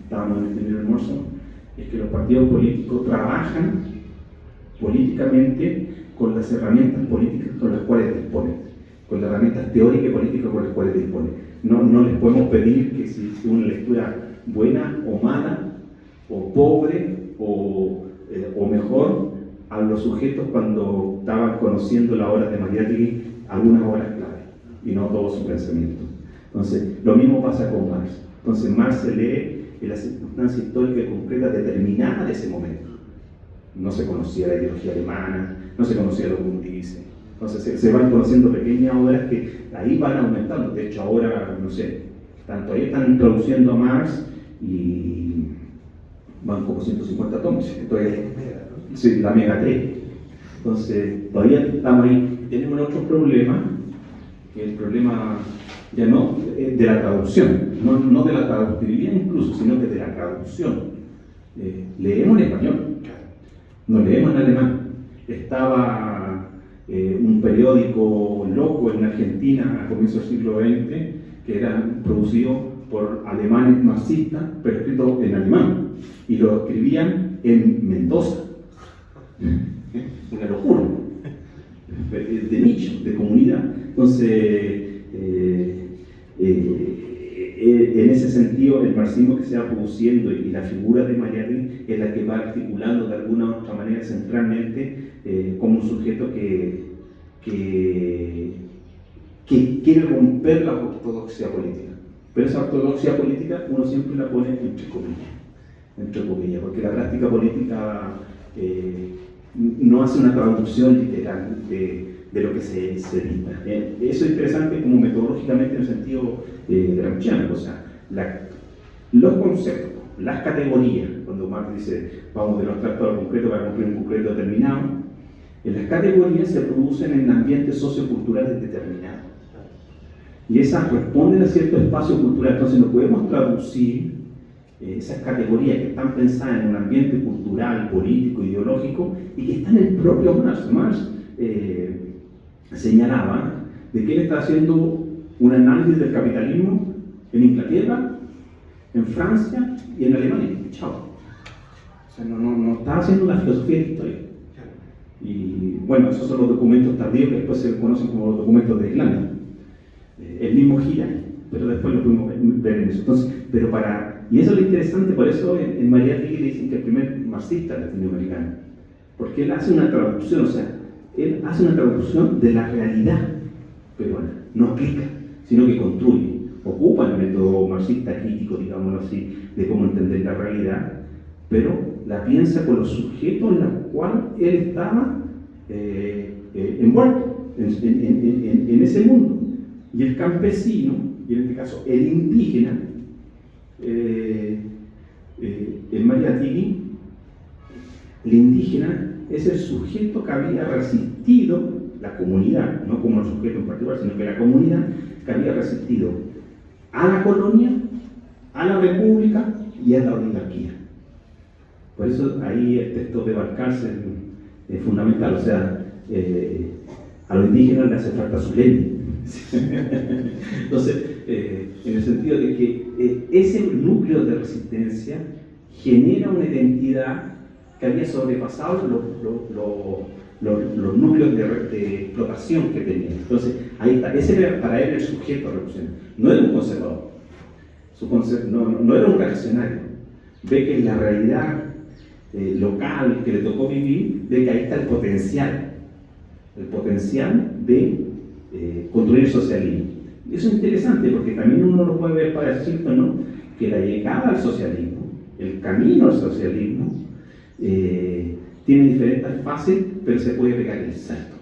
estábamos en el primer almuerzo, es que los partidos políticos trabajan políticamente con las herramientas políticas con las cuales disponen, con las herramientas teóricas y políticas con las cuales disponen. No les podemos pedir que si una lectura buena o mala, o pobre o mejor, a los sujetos cuando estaban conociendo la obra de Mariátegui, algunas obras clave, y no todo su pensamiento. Entonces, lo mismo pasa con Marx. Entonces, Marx se lee en la circunstancia histórica y concreta determinada de ese momento. No se conocía la ideología alemana, no se conocía los Grundrisse. Entonces, se van conociendo pequeñas obras que ahí van aumentando. De hecho, ahora, no sé, todavía están traduciendo a Marx y van como 150 tomos. Entonces, sí, la Mega 3. Entonces, todavía estamos ahí. Tenemos otro problema, que es el problema ya no de la traducción, no de la traductibilidad incluso, sino que de la traducción. Leemos en español, no leemos en alemán. Estaba un periódico loco en Argentina a comienzos del siglo XX, que era producido por alemanes marxistas, pero escrito en alemán, y lo escribían en Mendoza. Una locura, de nicho, de comunidad. Entonces, en ese sentido, el marxismo que se va produciendo y la figura de Mariátegui es la que va articulando de alguna u otra manera centralmente como un sujeto que quiere romper la ortodoxia política. Pero esa ortodoxia política uno siempre la pone entre comillas, porque la práctica política no hace una traducción literal de lo que se dicta. Eso es interesante como metodológicamente en el sentido gramsciano, o sea, los conceptos, las categorías, cuando Marx dice vamos de lo abstracto al concreto para cumplir un concreto determinado, las categorías se producen en ambientes socioculturales determinados. Y esas responden a cierto espacio cultural, entonces no podemos traducir esas categorías que están pensadas en un ambiente cultural, político, ideológico, y que están en el propio Marx. Marx señalaba de que él está haciendo un análisis del capitalismo en Inglaterra, en Francia y en Alemania. Chao. O sea, no está haciendo la filosofía de la historia. Y bueno, esos son los documentos tardíos que después se conocen como los documentos de Irlanda. El mismo Gira, pero después lo pudimos ver en eso. Entonces, y eso es lo interesante, por eso en Mariátegui dicen que el primer marxista latinoamericano, porque él hace una traducción, o sea, él hace una traducción de la realidad peruana, no aplica, sino que construye, ocupa el método marxista crítico, digámoslo así, de cómo entender la realidad, pero la piensa con los sujetos en los cuales él estaba envuelto en ese mundo. Y el campesino, y en este caso el indígena, en Mariátegui, el indígena es el sujeto que había resistido, la comunidad, no como el sujeto en particular, sino que la comunidad que había resistido a la colonia, a la república y a la oligarquía. Por eso ahí el texto de Valcárcel es fundamental, o sea, a los indígenas les hace falta su ley. Entonces, en el sentido de que ese núcleo de resistencia genera una identidad que había sobrepasado los núcleos de explotación que tenía. Entonces, ahí está, ese era para él el sujeto revolucionario. No era un conservador, no era un reaccionario. Ve que en la realidad local que le tocó vivir, ve que ahí está el potencial de construir el socialismo. Y eso es interesante porque también uno lo puede ver para decir, ¿no?, que la llegada al socialismo, el camino al socialismo, tiene diferentes fases, pero se puede pegar el salto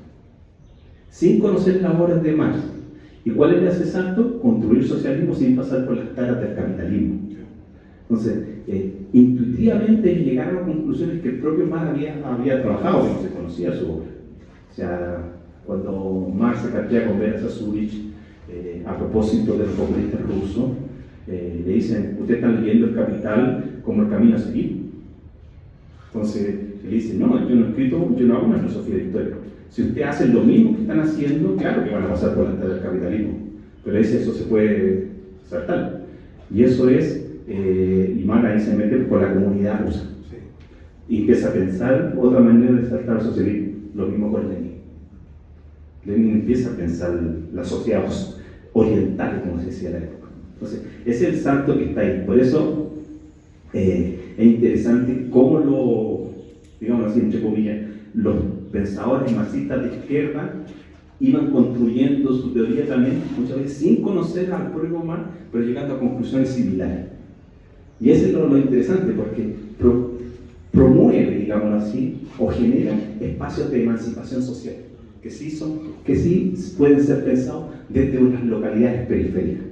sin conocer las obras de Marx. ¿Y cuál es ese salto? Construir socialismo sin pasar por las caras del capitalismo. Entonces, intuitivamente llegaron a conclusiones que el propio Marx había trabajado, que no se conocía su obra. O sea, cuando Marx se cartea con Vera Sassurich, a propósito de los populistas rusos, le dicen: ustedes están leyendo El Capital como el camino a seguir. Entonces, él dice: no, yo no hago una filosofía de historia. Si ustedes hacen lo mismo que están haciendo, claro que van a pasar por la etapa del capitalismo, pero eso se puede saltar. Y eso es, y Marx ahí se mete con la comunidad rusa. Sí. Y empieza a pensar otra manera de saltar el socialismo. Lo mismo con Lenin. Lenin empieza a pensar la sociedad oriental, como se decía en la época. Entonces, ese es el salto que está ahí. Por eso es interesante cómo digamos así, entre comillas, los pensadores marxistas de izquierda iban construyendo su teoría también, muchas veces sin conocer al propio Marx, pero llegando a conclusiones similares. Y eso es lo interesante, porque promueve, digamos así, o genera espacios de emancipación social, que sí pueden ser pensados desde unas localidades periféricas.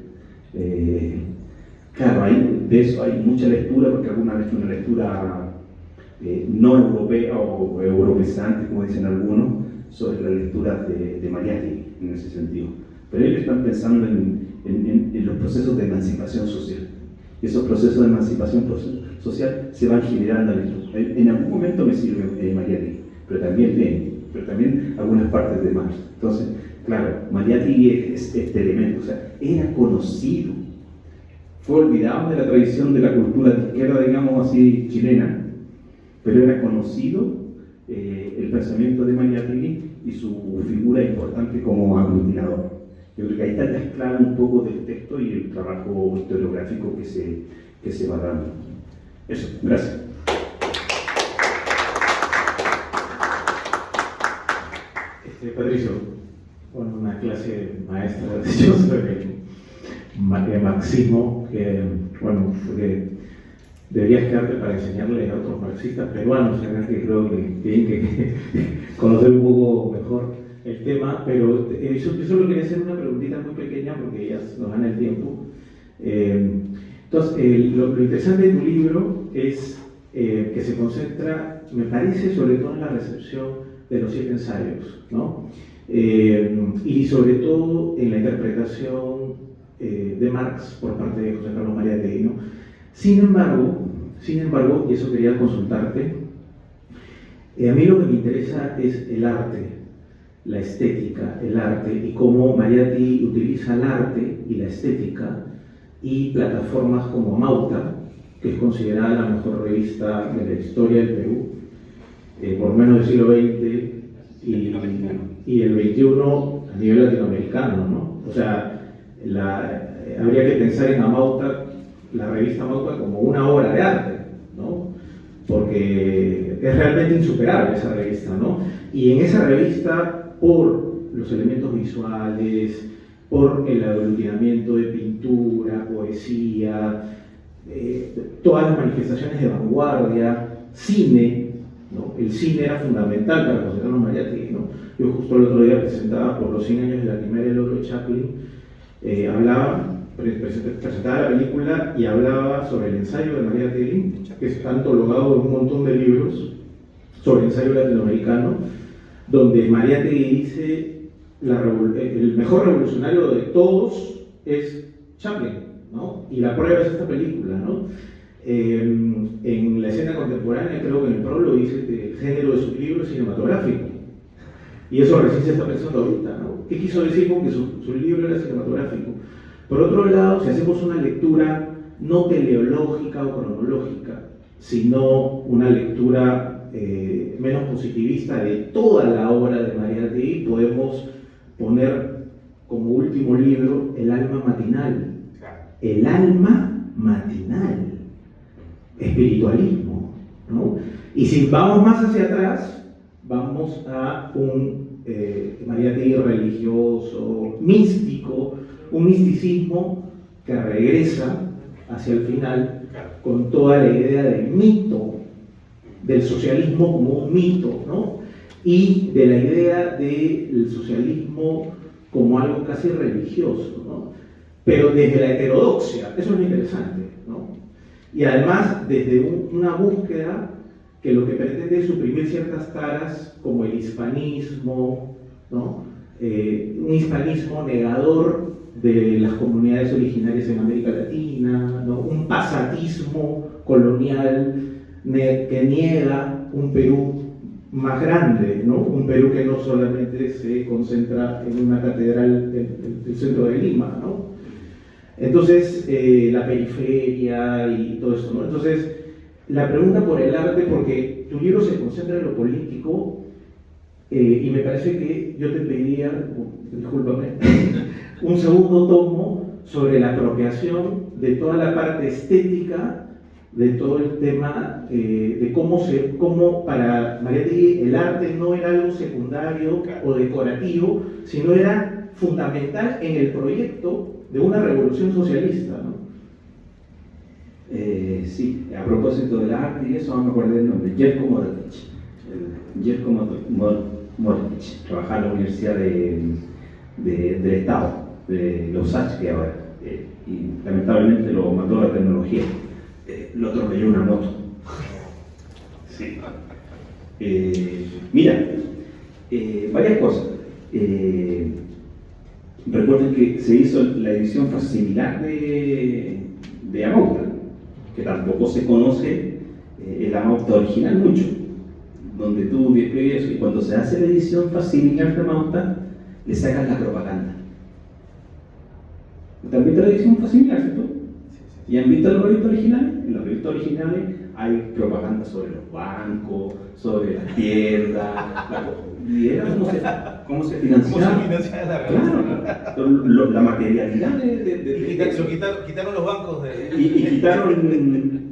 Claro, de eso hay mucha lectura, porque algunos han hecho una lectura no europea o europeizante, como dicen algunos, sobre la lectura de Mariátegui en ese sentido. Pero ellos están pensando en los procesos de emancipación social. Y esos procesos de emancipación social se van generando en esto. En algún momento me sirve Mariátegui, pero también algunas partes de Marx. Entonces, claro, Mariátegui es este elemento, o sea, era conocido, fue olvidado de la tradición de la cultura de izquierda, digamos así, chilena, pero era conocido el pensamiento de Mariátegui y su figura importante como aglutinador. Yo creo que ahí está la clave un poco del texto y el trabajo historiográfico que se va dando. Eso, gracias. Patricio, bueno, una clase maestra sobre marxismo, que bueno, porque deberías quedarte para enseñarle a otros marxistas peruanos, que creo que tienen que conocer un poco mejor el tema, pero yo solo quería hacer una preguntita muy pequeña porque ya nos gana el tiempo. Entonces, lo interesante de tu libro es que se concentra, me parece, sobre todo en la recepción de los 7 ensayos, ¿no? Y sobre todo en la interpretación de Marx por parte de José Carlos Mariátegui, ¿no? Sin embargo, y eso quería consultarte, a mí lo que me interesa es el arte, la estética, el arte, y cómo Mariátegui utiliza el arte y la estética y plataformas como Mauta, que es considerada la mejor revista de la historia del Perú, por lo menos del siglo XX y el XXI a nivel latinoamericano, ¿no? O sea, habría que pensar en Amauta, la revista Amauta, como una obra de arte, ¿no? Porque es realmente insuperable esa revista, ¿no? Y en esa revista, por los elementos visuales, por el aglutinamiento de pintura, poesía, todas las manifestaciones de vanguardia, cine, ¿no? El cine era fundamental para José Carlos Mariátegui, ¿no? Yo justo el otro día presentaba por los 100 años de la Quimera del Oro de Chaplin, presentaba la película y hablaba sobre el ensayo de Mariátegui, que está antologado en un montón de libros sobre ensayo latinoamericano, donde Mariátegui dice el mejor revolucionario de todos es Chaplin, ¿no? Y la prueba es esta película, ¿no? En la escena contemporánea, creo que en el prólogo dice que el género de su libro es cinematográfico. Y eso recién se está pensando ahorita, ¿no? ¿Qué quiso decir con que su libro era cinematográfico? Por otro lado, si hacemos una lectura no teleológica o cronológica, sino una lectura menos positivista de toda la obra de Mariátegui, podemos poner como último libro El alma matinal. El alma matinal. Espiritualismo, ¿no? Y si vamos más hacia atrás, vamos a un Mariátegui religioso, místico, un misticismo que regresa hacia el final con toda la idea del mito, del socialismo como un mito, ¿no? Y de la idea del socialismo como algo casi religioso, ¿no? Pero desde la heterodoxia, eso es lo interesante, ¿no? Y además desde una búsqueda que lo que pretende es suprimir ciertas taras como el hispanismo, ¿no? Un hispanismo negador de las comunidades originarias en América Latina, ¿no? Un pasatismo colonial que niega un Perú más grande, ¿no? Un Perú que no solamente se concentra en una catedral del centro de Lima, ¿no? Entonces, la periferia y todo eso, ¿no? Entonces, la pregunta por el arte, porque tu libro se concentra en lo político, y me parece que yo te pediría, discúlpame, un segundo tomo sobre la apropiación de toda la parte estética, de todo el tema de cómo para Mariátegui el arte no era algo secundario o decorativo, sino era fundamental en el proyecto de una revolución socialista, ¿no? Sí, a propósito del arte y eso, me acordé del nombre, Jerko Morotić. Jerko Morotić trabajaba en la Universidad del Estado, de Los Ángeles ahora, y lamentablemente lo mató la tecnología. Lo atropelló una moto. Sí. Mira, varias cosas. Recuerden que se hizo la edición facsimilar de Amauta, que tampoco se conoce el Amauta original mucho, donde tú ves eso, y cuando se hace la edición facsimilar de Amauta, le sacan la propaganda. ¿También la edición facsimilar, cierto? ¿Y han visto los revistas originales? En los revistas originales hay propaganda sobre los bancos, sobre las tiendas, y era cómo se financiaba. ¿Cómo se financiaba la revista? Claro, la materialidad Quitaron los bancos de... y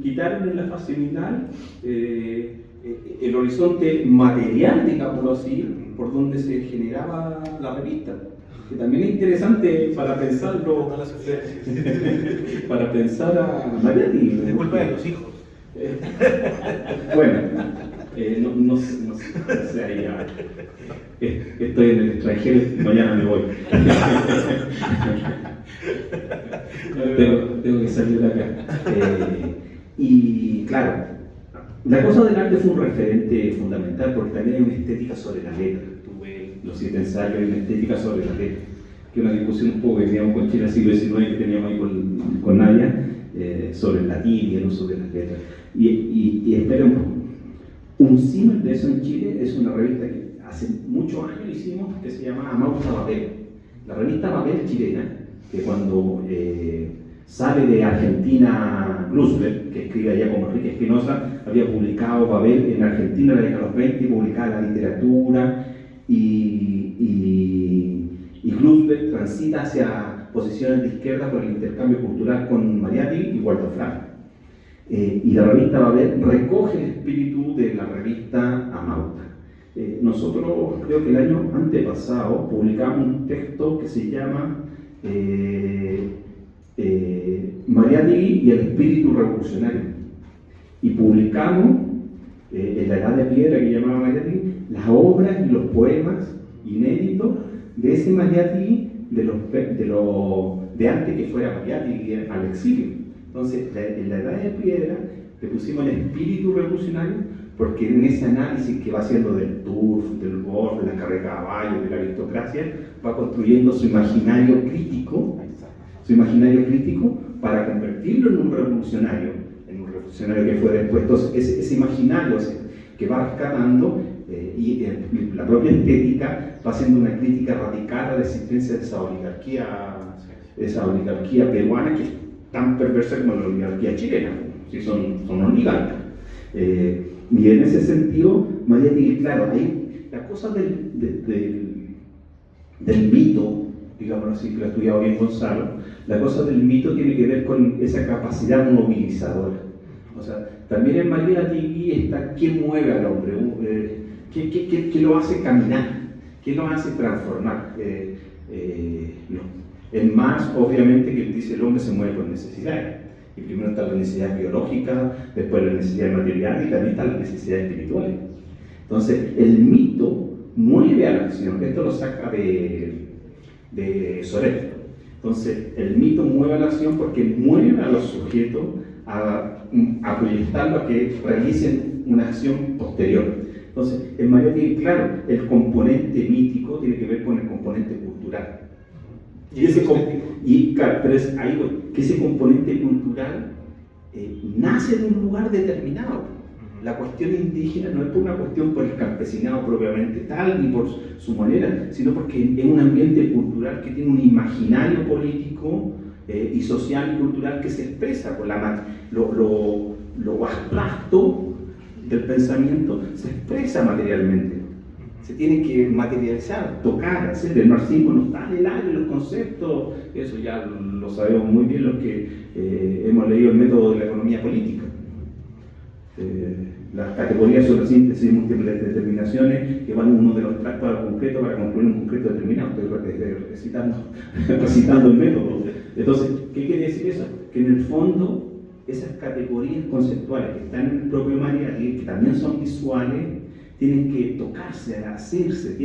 quitaron en la facsimilal el horizonte material, digámoslo así, por donde se generaba la revista. Que también es interesante para pensarlo, para pensar a Mariátegui. Disculpa de los hijos. Bueno, no sé, ahí ya. Estoy en el extranjero y mañana me voy. Tengo que salir de acá. Y claro, la cosa del arte fue un referente fundamental porque también hay una estética sobre la letra. Los 7 ensayos y una estética sobre la letra, que es una discusión un poco que teníamos con Chile siglo XIX, que teníamos ahí con Nadia, sobre el latín y el uso de las letras. Y espera un símil de eso en Chile es una revista que hace muchos años hicimos, que se llama Amauta Babel. La revista Babel chilena, que cuando sale de Argentina Roosevelt, que escribe allá como Enrique Espinosa, había publicado Babel en Argentina en la década de los 20, publicaba la literatura, y Roosevelt transita hacia posiciones de izquierda por el intercambio cultural con Mariátegui y Waldo Frade. Y la revista Babel recoge el espíritu de la revista Amauta. Nosotros, creo que el año antepasado, publicamos un texto que se llama Mariátegui y el espíritu revolucionario. Y publicamos, en la Edad de Piedra que llamaba Mariátegui, las obras y los poemas inéditos de ese Mariátegui de antes que fuera Mariátegui al exilio. Entonces, en la Edad de Piedra le pusimos el espíritu revolucionario porque en ese análisis que va haciendo del turf, del golf, de la carrera de caballo, de la aristocracia, va construyendo su imaginario crítico para convertirlo en un revolucionario que fue después. Entonces, ese imaginario que va rescatando y la propia estética va haciendo una crítica radical a la existencia de esa oligarquía peruana que es tan perversa como la oligarquía chilena, si son oligarcas. Y en ese sentido, Mariátegui, claro, hay la cosa del mito, digamos así, que lo ha estudiado bien Gonzalo, la cosa del mito tiene que ver con esa capacidad movilizadora. O sea, también en Mariátegui está qué mueve al hombre, qué lo hace caminar, qué lo hace transformar. Es más, obviamente, que él dice el hombre se mueve por necesidades. Y primero está la necesidad biológica, después la necesidad material y también está la necesidad espiritual. Entonces, el mito mueve a la acción. Esto lo saca de Soret. Entonces, el mito mueve a la acción porque mueve a los sujetos a proyectarlo a que realicen una acción posterior. Entonces, en Mariátegui, claro, el componente mítico tiene que ver con el componente cultural. Claro, pero es ahí que ese componente cultural nace de un lugar determinado. La cuestión indígena no es por una cuestión por el campesinado propiamente tal, ni por su manera, sino porque es un ambiente cultural que tiene un imaginario político y social y cultural que se expresa por lo abstracto del pensamiento, se expresa materialmente. Se tiene que materializar, tocar, hacer. El marxismo no está en el aire, los conceptos, eso ya lo sabemos muy bien los que hemos leído el método de la economía política. Las categorías son síntesis y múltiples determinaciones que van uno de los tractos al concreto para concluir un concreto determinado. Estoy recitando el método. Entonces, ¿qué quiere decir eso? Que en el fondo esas categorías conceptuales que están en el propio Mariátegui, que también son visuales, tienen que tocarse, hacerse,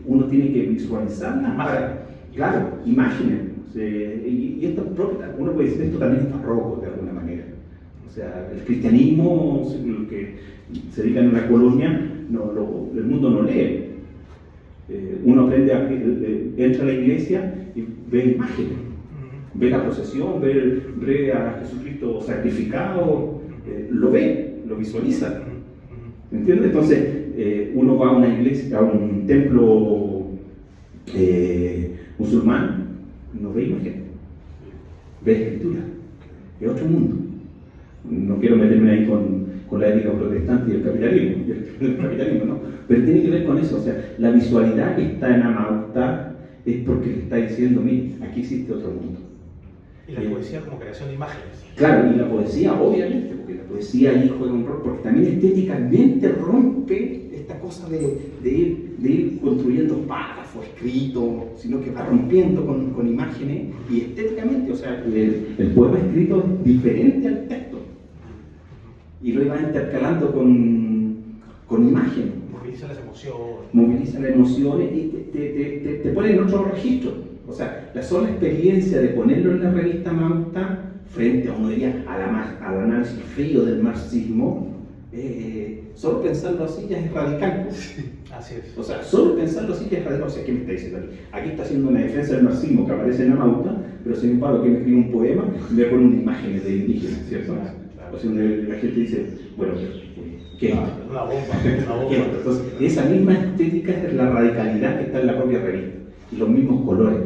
uno tiene que visualizarlas para, claro, imágenes. Y esto uno puede decir, esto también es barroco de alguna manera. O sea, el cristianismo, los que se dedican a la colonia, el mundo no lee. Uno entra a la iglesia y ve imágenes, ve la procesión, ve a Jesucristo sacrificado, lo ve, lo visualiza. ¿Entiendes? Entonces, uno va a una iglesia, a un templo musulmán, no ve imagen, ve escritura, es otro mundo. No quiero meterme ahí con la ética protestante y el capitalismo, ¿no? Pero tiene que ver con eso, o sea, la visualidad que está en Amauta es porque le está diciendo, mire, aquí existe otro mundo. Y la poesía como creación de imágenes. Claro, y la poesía, obviamente, porque la poesía ahí juega un rol, porque también estéticamente rompe esta cosa de ir construyendo párrafos escritos, sino que va rompiendo con imágenes y estéticamente, o sea, el poema escrito es diferente al texto y lo iba intercalando con imágenes. Moviliza las emociones. Moviliza las emociones y te pone en otro registro. O sea, la sola experiencia de ponerlo en la revista Amauta frente a, uno diría, al análisis frío del marxismo, solo pensarlo así ya es radical. Sí, así es. O sea, solo pensarlo así ya es radical. O sea, ¿qué me está diciendo aquí? Aquí está haciendo una defensa del marxismo que aparece en Amauta, pero sin embargo, que me escribe un poema y me pone una imagen de indígenas, ¿cierto? Claro. O sea, donde la gente dice, bueno, ¿qué? Una bomba. Entonces, esa misma estética es la radicalidad que está en la propia revista y los mismos colores.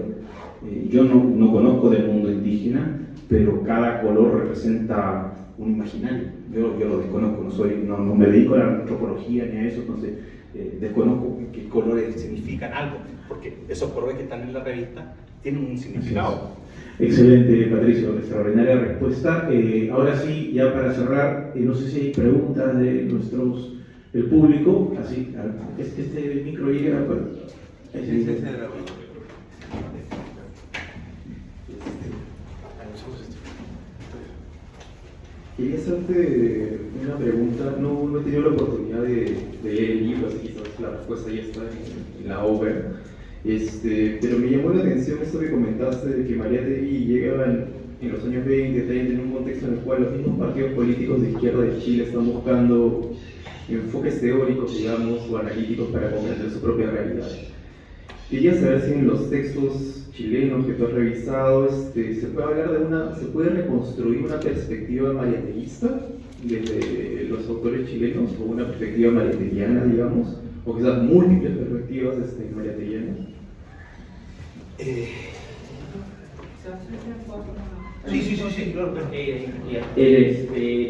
Yo no conozco del mundo indígena, pero cada color representa un imaginario yo lo desconozco, no me dedico a la antropología ni a eso, entonces desconozco qué colores significan algo, porque esos colores que están en la revista tienen un significado. Excelente, Patricio, extraordinaria respuesta. Ahora sí, ya para cerrar, no sé si hay preguntas de del público, así, este micro llega, pues. Quería hacerte una pregunta, no he tenido la oportunidad de leer el libro, así que quizás la respuesta ya está en la obra, pero me llamó la atención esto que comentaste de que Mariátegui llega en los años 20, 30, en un contexto en el cual los mismos partidos políticos de izquierda de Chile están buscando enfoques teóricos, digamos, o analíticos para comprender su propia realidad. Quería saber si en los textos chilenos que tú has revisado se puede hablar se puede reconstruir una perspectiva mariateguista desde los autores chilenos, o una perspectiva mariateguiana, digamos, o quizás múltiples perspectivas mariateguianas. Sí, claro.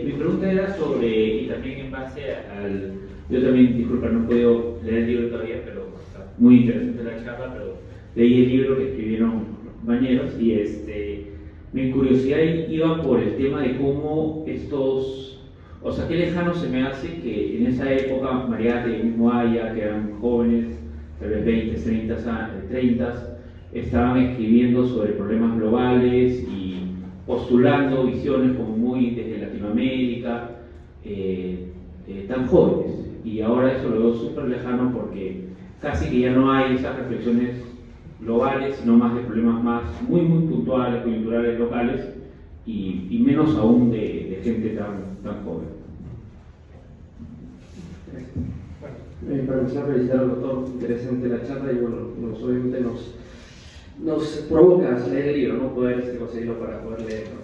Mi pregunta era sobre, y también en base al... Yo también, disculpa, no puedo leer el libro todavía, pero está muy interesante la charla, pero leí el libro que escribieron los compañeros y mi curiosidad iba por el tema de cómo o sea, qué lejano se me hace que en esa época Mariátegui y mismo Aya, que eran jóvenes, tal vez 20, 30, estaban escribiendo sobre problemas globales y postulando visiones como muy desde Latinoamérica, tan jóvenes. Y ahora eso lo veo súper lejano porque casi que ya no hay esas reflexiones globales, sino más de problemas muy puntuales, coyunturales, locales, y menos aún de gente tan joven. Para empezar, felicitar al doctor, interesante la charla y bueno, obviamente nos provoca leer el libro, ¿no? Poder conseguirlo para poder leerlo.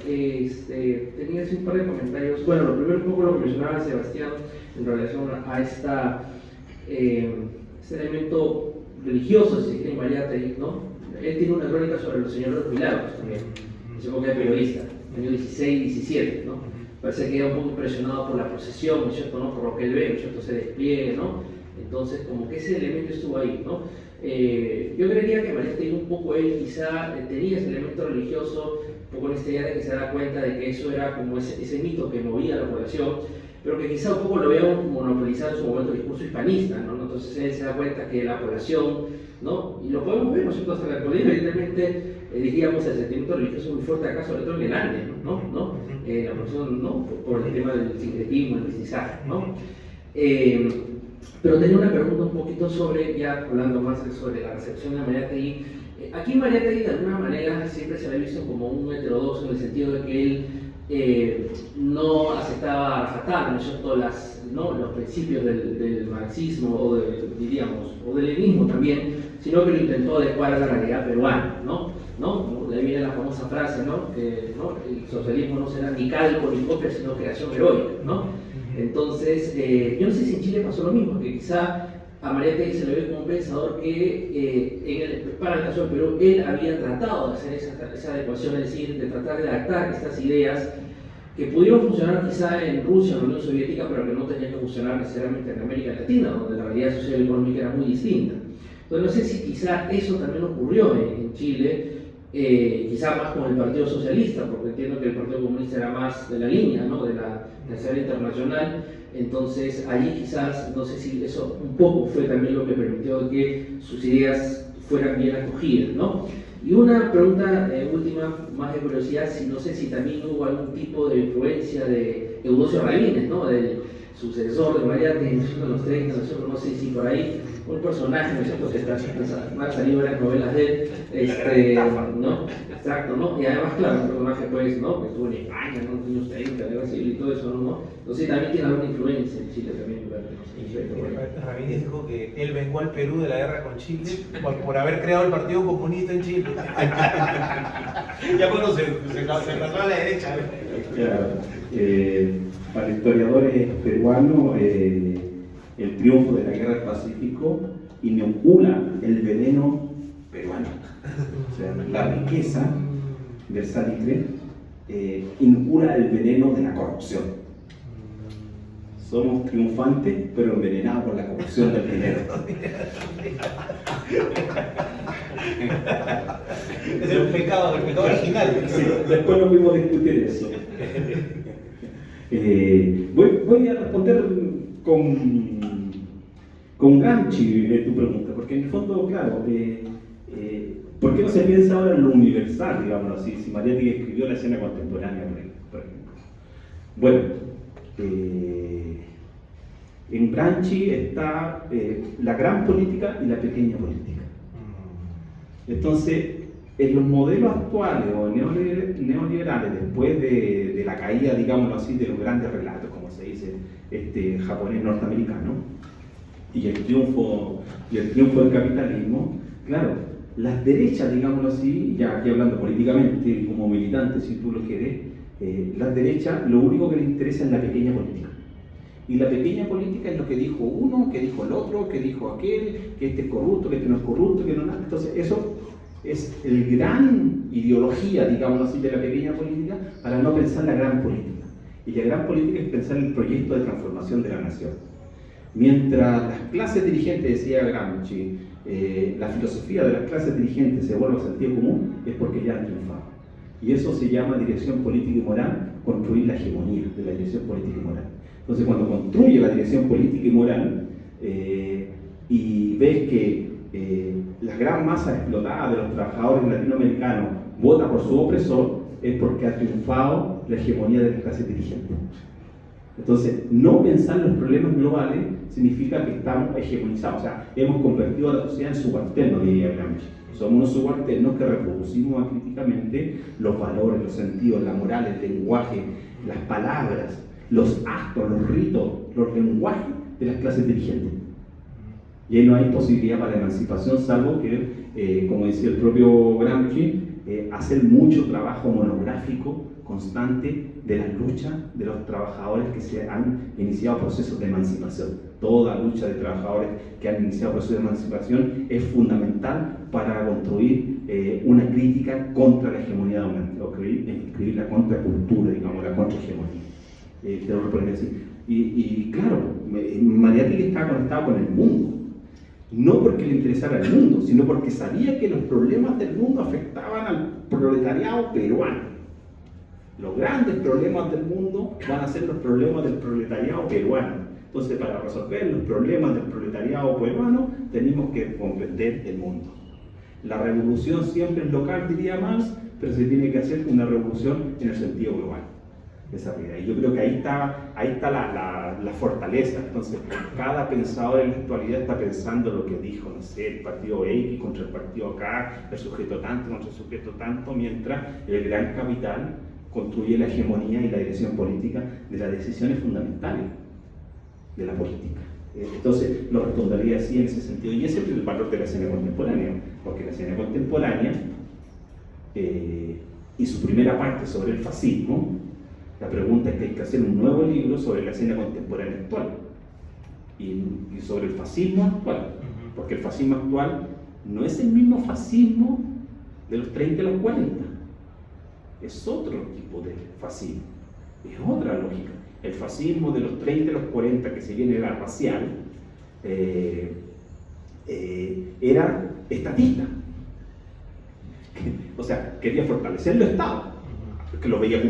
Tenía así un par de comentarios. Bueno, lo primero un poco lo que mencionaba Sebastián en relación a este elemento religioso, si se quiere, en Mariátegui, ¿no? Él tiene una crónica sobre los señores de los milagros también, en su época de periodista, año 16, 17, ¿no? Parece que queda un poco impresionado por la procesión, ¿no es cierto?, ¿no? Por lo que él ve, ¿no es cierto?, ese despliegue, ¿no? Entonces, como que ese elemento estuvo ahí, ¿no? Yo creería que Mariátegui un poco él quizá tenía ese elemento religioso, un poco en esta idea de que se da cuenta de que eso era como ese mito que movía a la población, pero que quizá un poco lo veo monopolizado en su momento el discurso hispanista, ¿no? Entonces él se da cuenta que la población, ¿no? Y lo podemos ver, ¿no es cierto?, hasta la actualidad, evidentemente, diríamos, el sentimiento religioso muy fuerte acá, sobre todo en el Ande, ¿no? La población, ¿no? Por el tema del sincretismo, el mestizaje, ¿no? Pero tenía una pregunta un poquito sobre, ya hablando más sobre la recepción de Mariátegui. Aquí Mariátegui de alguna manera siempre se había visto como un heterodoxo en el sentido de que él no aceptaba a rajatabla, ¿no es cierto?, los principios del marxismo o del leninismo también, sino que lo intentó adecuar a la realidad peruana, ¿no? De ahí viene la famosa frase, ¿no? Que el socialismo no será ni calco ni copia, sino creación heroica, ¿no? Entonces, yo no sé si en Chile pasó lo mismo, que quizá a Mariátegui se le ve como un pensador que, para el caso de Perú, él había tratado de hacer esa adecuación, es decir, de tratar de adaptar estas ideas que pudieron funcionar quizá en Rusia, en la Unión Soviética, pero que no tenían que funcionar necesariamente en América Latina, donde la realidad social y económica era muy distinta. Entonces, no sé si quizá eso también ocurrió en Chile, quizá más con el Partido Socialista, porque entiendo que el Partido Comunista era más de la línea, ¿no?, de la escena internacional. Entonces allí quizás, no sé si eso un poco fue también lo que permitió que sus ideas fueran bien acogidas, ¿no? Y una pregunta última, más de curiosidad, no sé si también hubo algún tipo de influencia de Eudosio Rabines, ¿no?, del sucesor de Mariátegui en los 30, no sé si por ahí un personaje, ¿no es cierto?, que ha salido varias novelas de él, ¿no? Exacto, ¿no? Y además, claro, un personaje, pues, ¿no?, que estuvo en España, ¿no?, en los años 30, guerra civil y todo eso, ¿no? Entonces también tiene alguna influencia en Chile también. Rabines dijo que él vengó al Perú de la guerra con Chile por haber creado el Partido Comunista en Chile. Ya cuando se pasó a la derecha. Para historiadores peruanos, el triunfo de la Guerra del Pacífico inocula el veneno peruano. O sea, la riqueza del salitre inocula el veneno de la corrupción. Somos triunfantes, pero envenenados por la corrupción del dinero. Es el pecado original. Sí, después no pudimos discutir eso. Voy a responder con Gramsci tu pregunta, porque en el fondo, claro, ¿por qué no se piensa ahora en lo universal, digámoslo así? Si Mariátegui escribió la escena contemporánea, por ejemplo. Bueno, en Gramsci está la gran política y la pequeña política. Entonces, en los modelos actuales o neoliberales, después de la caída, digámoslo así, de los grandes relatos, como se dice, japonés norteamericano, y el triunfo del capitalismo, claro, las derechas, digámoslo así, ya aquí hablando políticamente, como militantes, si tú lo quieres, las derechas, lo único que les interesa es la pequeña política. Y la pequeña política es lo que dijo uno, que dijo el otro, que dijo aquel, que este es corrupto, que este no es corrupto, que no nada. Entonces, eso es el gran ideología, digámoslo así, de la pequeña política para no pensar la gran política. Y la gran política es pensar en el proyecto de transformación de la nación. Mientras las clases dirigentes, decía Gramsci, la filosofía de las clases dirigentes se vuelve sentido común, es porque ya han triunfado. Y eso se llama dirección política y moral, construir la hegemonía de la dirección política y moral. Entonces, cuando construye la dirección política y moral y ves que la gran masa explotada de los trabajadores latinoamericanos vota por su opresor, es porque ha triunfado la hegemonía de las clases dirigentes. Entonces, no pensar los problemas globales significa que estamos hegemonizados, o sea, hemos convertido a la sociedad en subalterno, diría Gramsci. Somos unos subalternos que reproducimos acríticamente los valores, los sentidos, la moral, el lenguaje, las palabras, los actos, los ritos, los lenguajes de las clases dirigentes. Y ahí no hay posibilidad para la emancipación, salvo que, como decía el propio Gramsci, hacer mucho trabajo monográfico, constante, de las luchas de los trabajadores que se han iniciado procesos de emancipación. Toda lucha de trabajadores que han iniciado procesos de emancipación es fundamental para construir una crítica contra la hegemonía dominante, o escribir la contracultura, digamos, la contrahegemonía. Tengo que poner así. Y claro, Mariátegui estaba conectado con el mundo. No porque le interesara el mundo, sino porque sabía que los problemas del mundo afectaban al proletariado peruano. Los grandes problemas del mundo van a ser los problemas del proletariado peruano. Entonces, para resolver los problemas del proletariado peruano, tenemos que comprender el mundo. La revolución siempre es local, diría Marx, pero se tiene que hacer una revolución en el sentido global. Esa idea. Y yo creo que ahí está la fortaleza. Entonces, cada pensador en la actualidad está pensando lo que dijo, no sé, el partido X contra el partido acá, el sujeto tanto contra el sujeto tanto, mientras el gran capital construye la hegemonía y la dirección política de las decisiones fundamentales de la política. Entonces, lo respondería así en ese sentido. Y ese es el valor de la escena contemporánea, porque la escena contemporánea y su primera parte sobre el fascismo, la pregunta es que hay que hacer un nuevo libro sobre la escena contemporánea actual y sobre el fascismo actual, porque el fascismo actual no es el mismo fascismo de los 30 y los 40, es otro tipo de fascismo, es otra lógica. El fascismo de los 30 y los 40, que si bien era racial, era estatista, o sea, quería fortalecer el Estado, que lo veía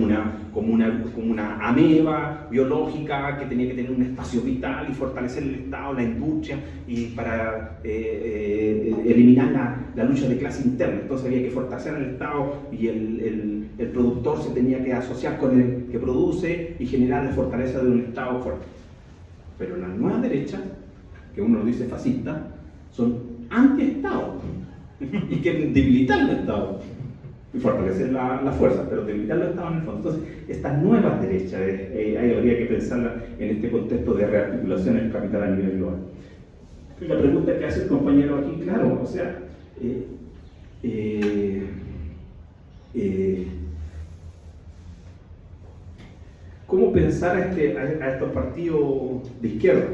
como una ameba biológica que tenía que tener un espacio vital y fortalecer el Estado, la industria, y para eliminar la lucha de clase interna. Entonces había que fortalecer el Estado y el productor se tenía que asociar con el que produce y generar la fortaleza de un Estado fuerte. Pero la nueva derecha, que uno lo dice fascista, son anti-Estado y quieren debilitar el Estado y fortalecer la fuerza, pero debilitar el Estado en el fondo. Entonces, estas nuevas derechas, ahí habría que pensarla en este contexto de rearticulación del capital a nivel global. La pregunta que hace el compañero aquí, claro, o sea, ¿cómo pensar a estos partidos de izquierda?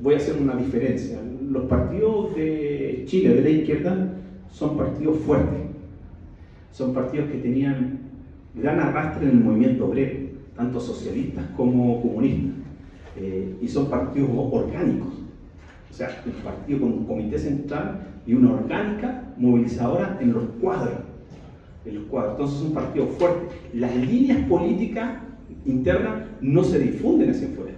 Voy a hacer una diferencia. Los partidos de Chile, de la izquierda, son partidos fuertes. Son partidos que tenían gran arrastre en el movimiento obrero, tanto socialistas como comunistas. y son partidos orgánicos. O sea, un partido con un comité central y una orgánica movilizadora en los cuadros. Entonces es un partido fuerte. Las líneas políticas internas no se difunden hacia afuera.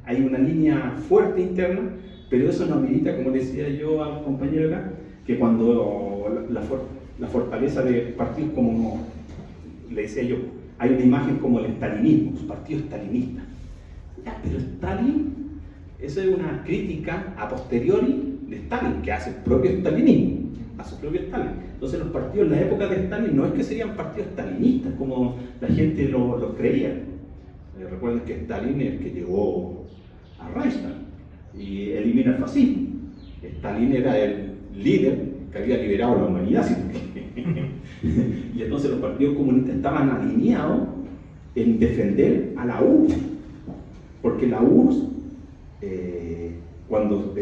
Hay una línea fuerte interna, pero eso no habilita, como decía yo al compañero acá, que cuando la fortaleza de partidos como, le decía yo, hay una imagen como el stalinismo, los partidos stalinistas. Ya, pero Stalin, eso es una crítica a posteriori de Stalin, que hace el propio stalinismo, a su propio Stalin. Entonces los partidos en la época de Stalin no es que serían partidos stalinistas como la gente los creía. Recuerden que Stalin es el que llegó a Reichstag y elimina el fascismo. Stalin era el líder que había liberado a la humanidad. Y entonces los partidos comunistas estaban alineados en defender a la URSS, porque la URSS, cuando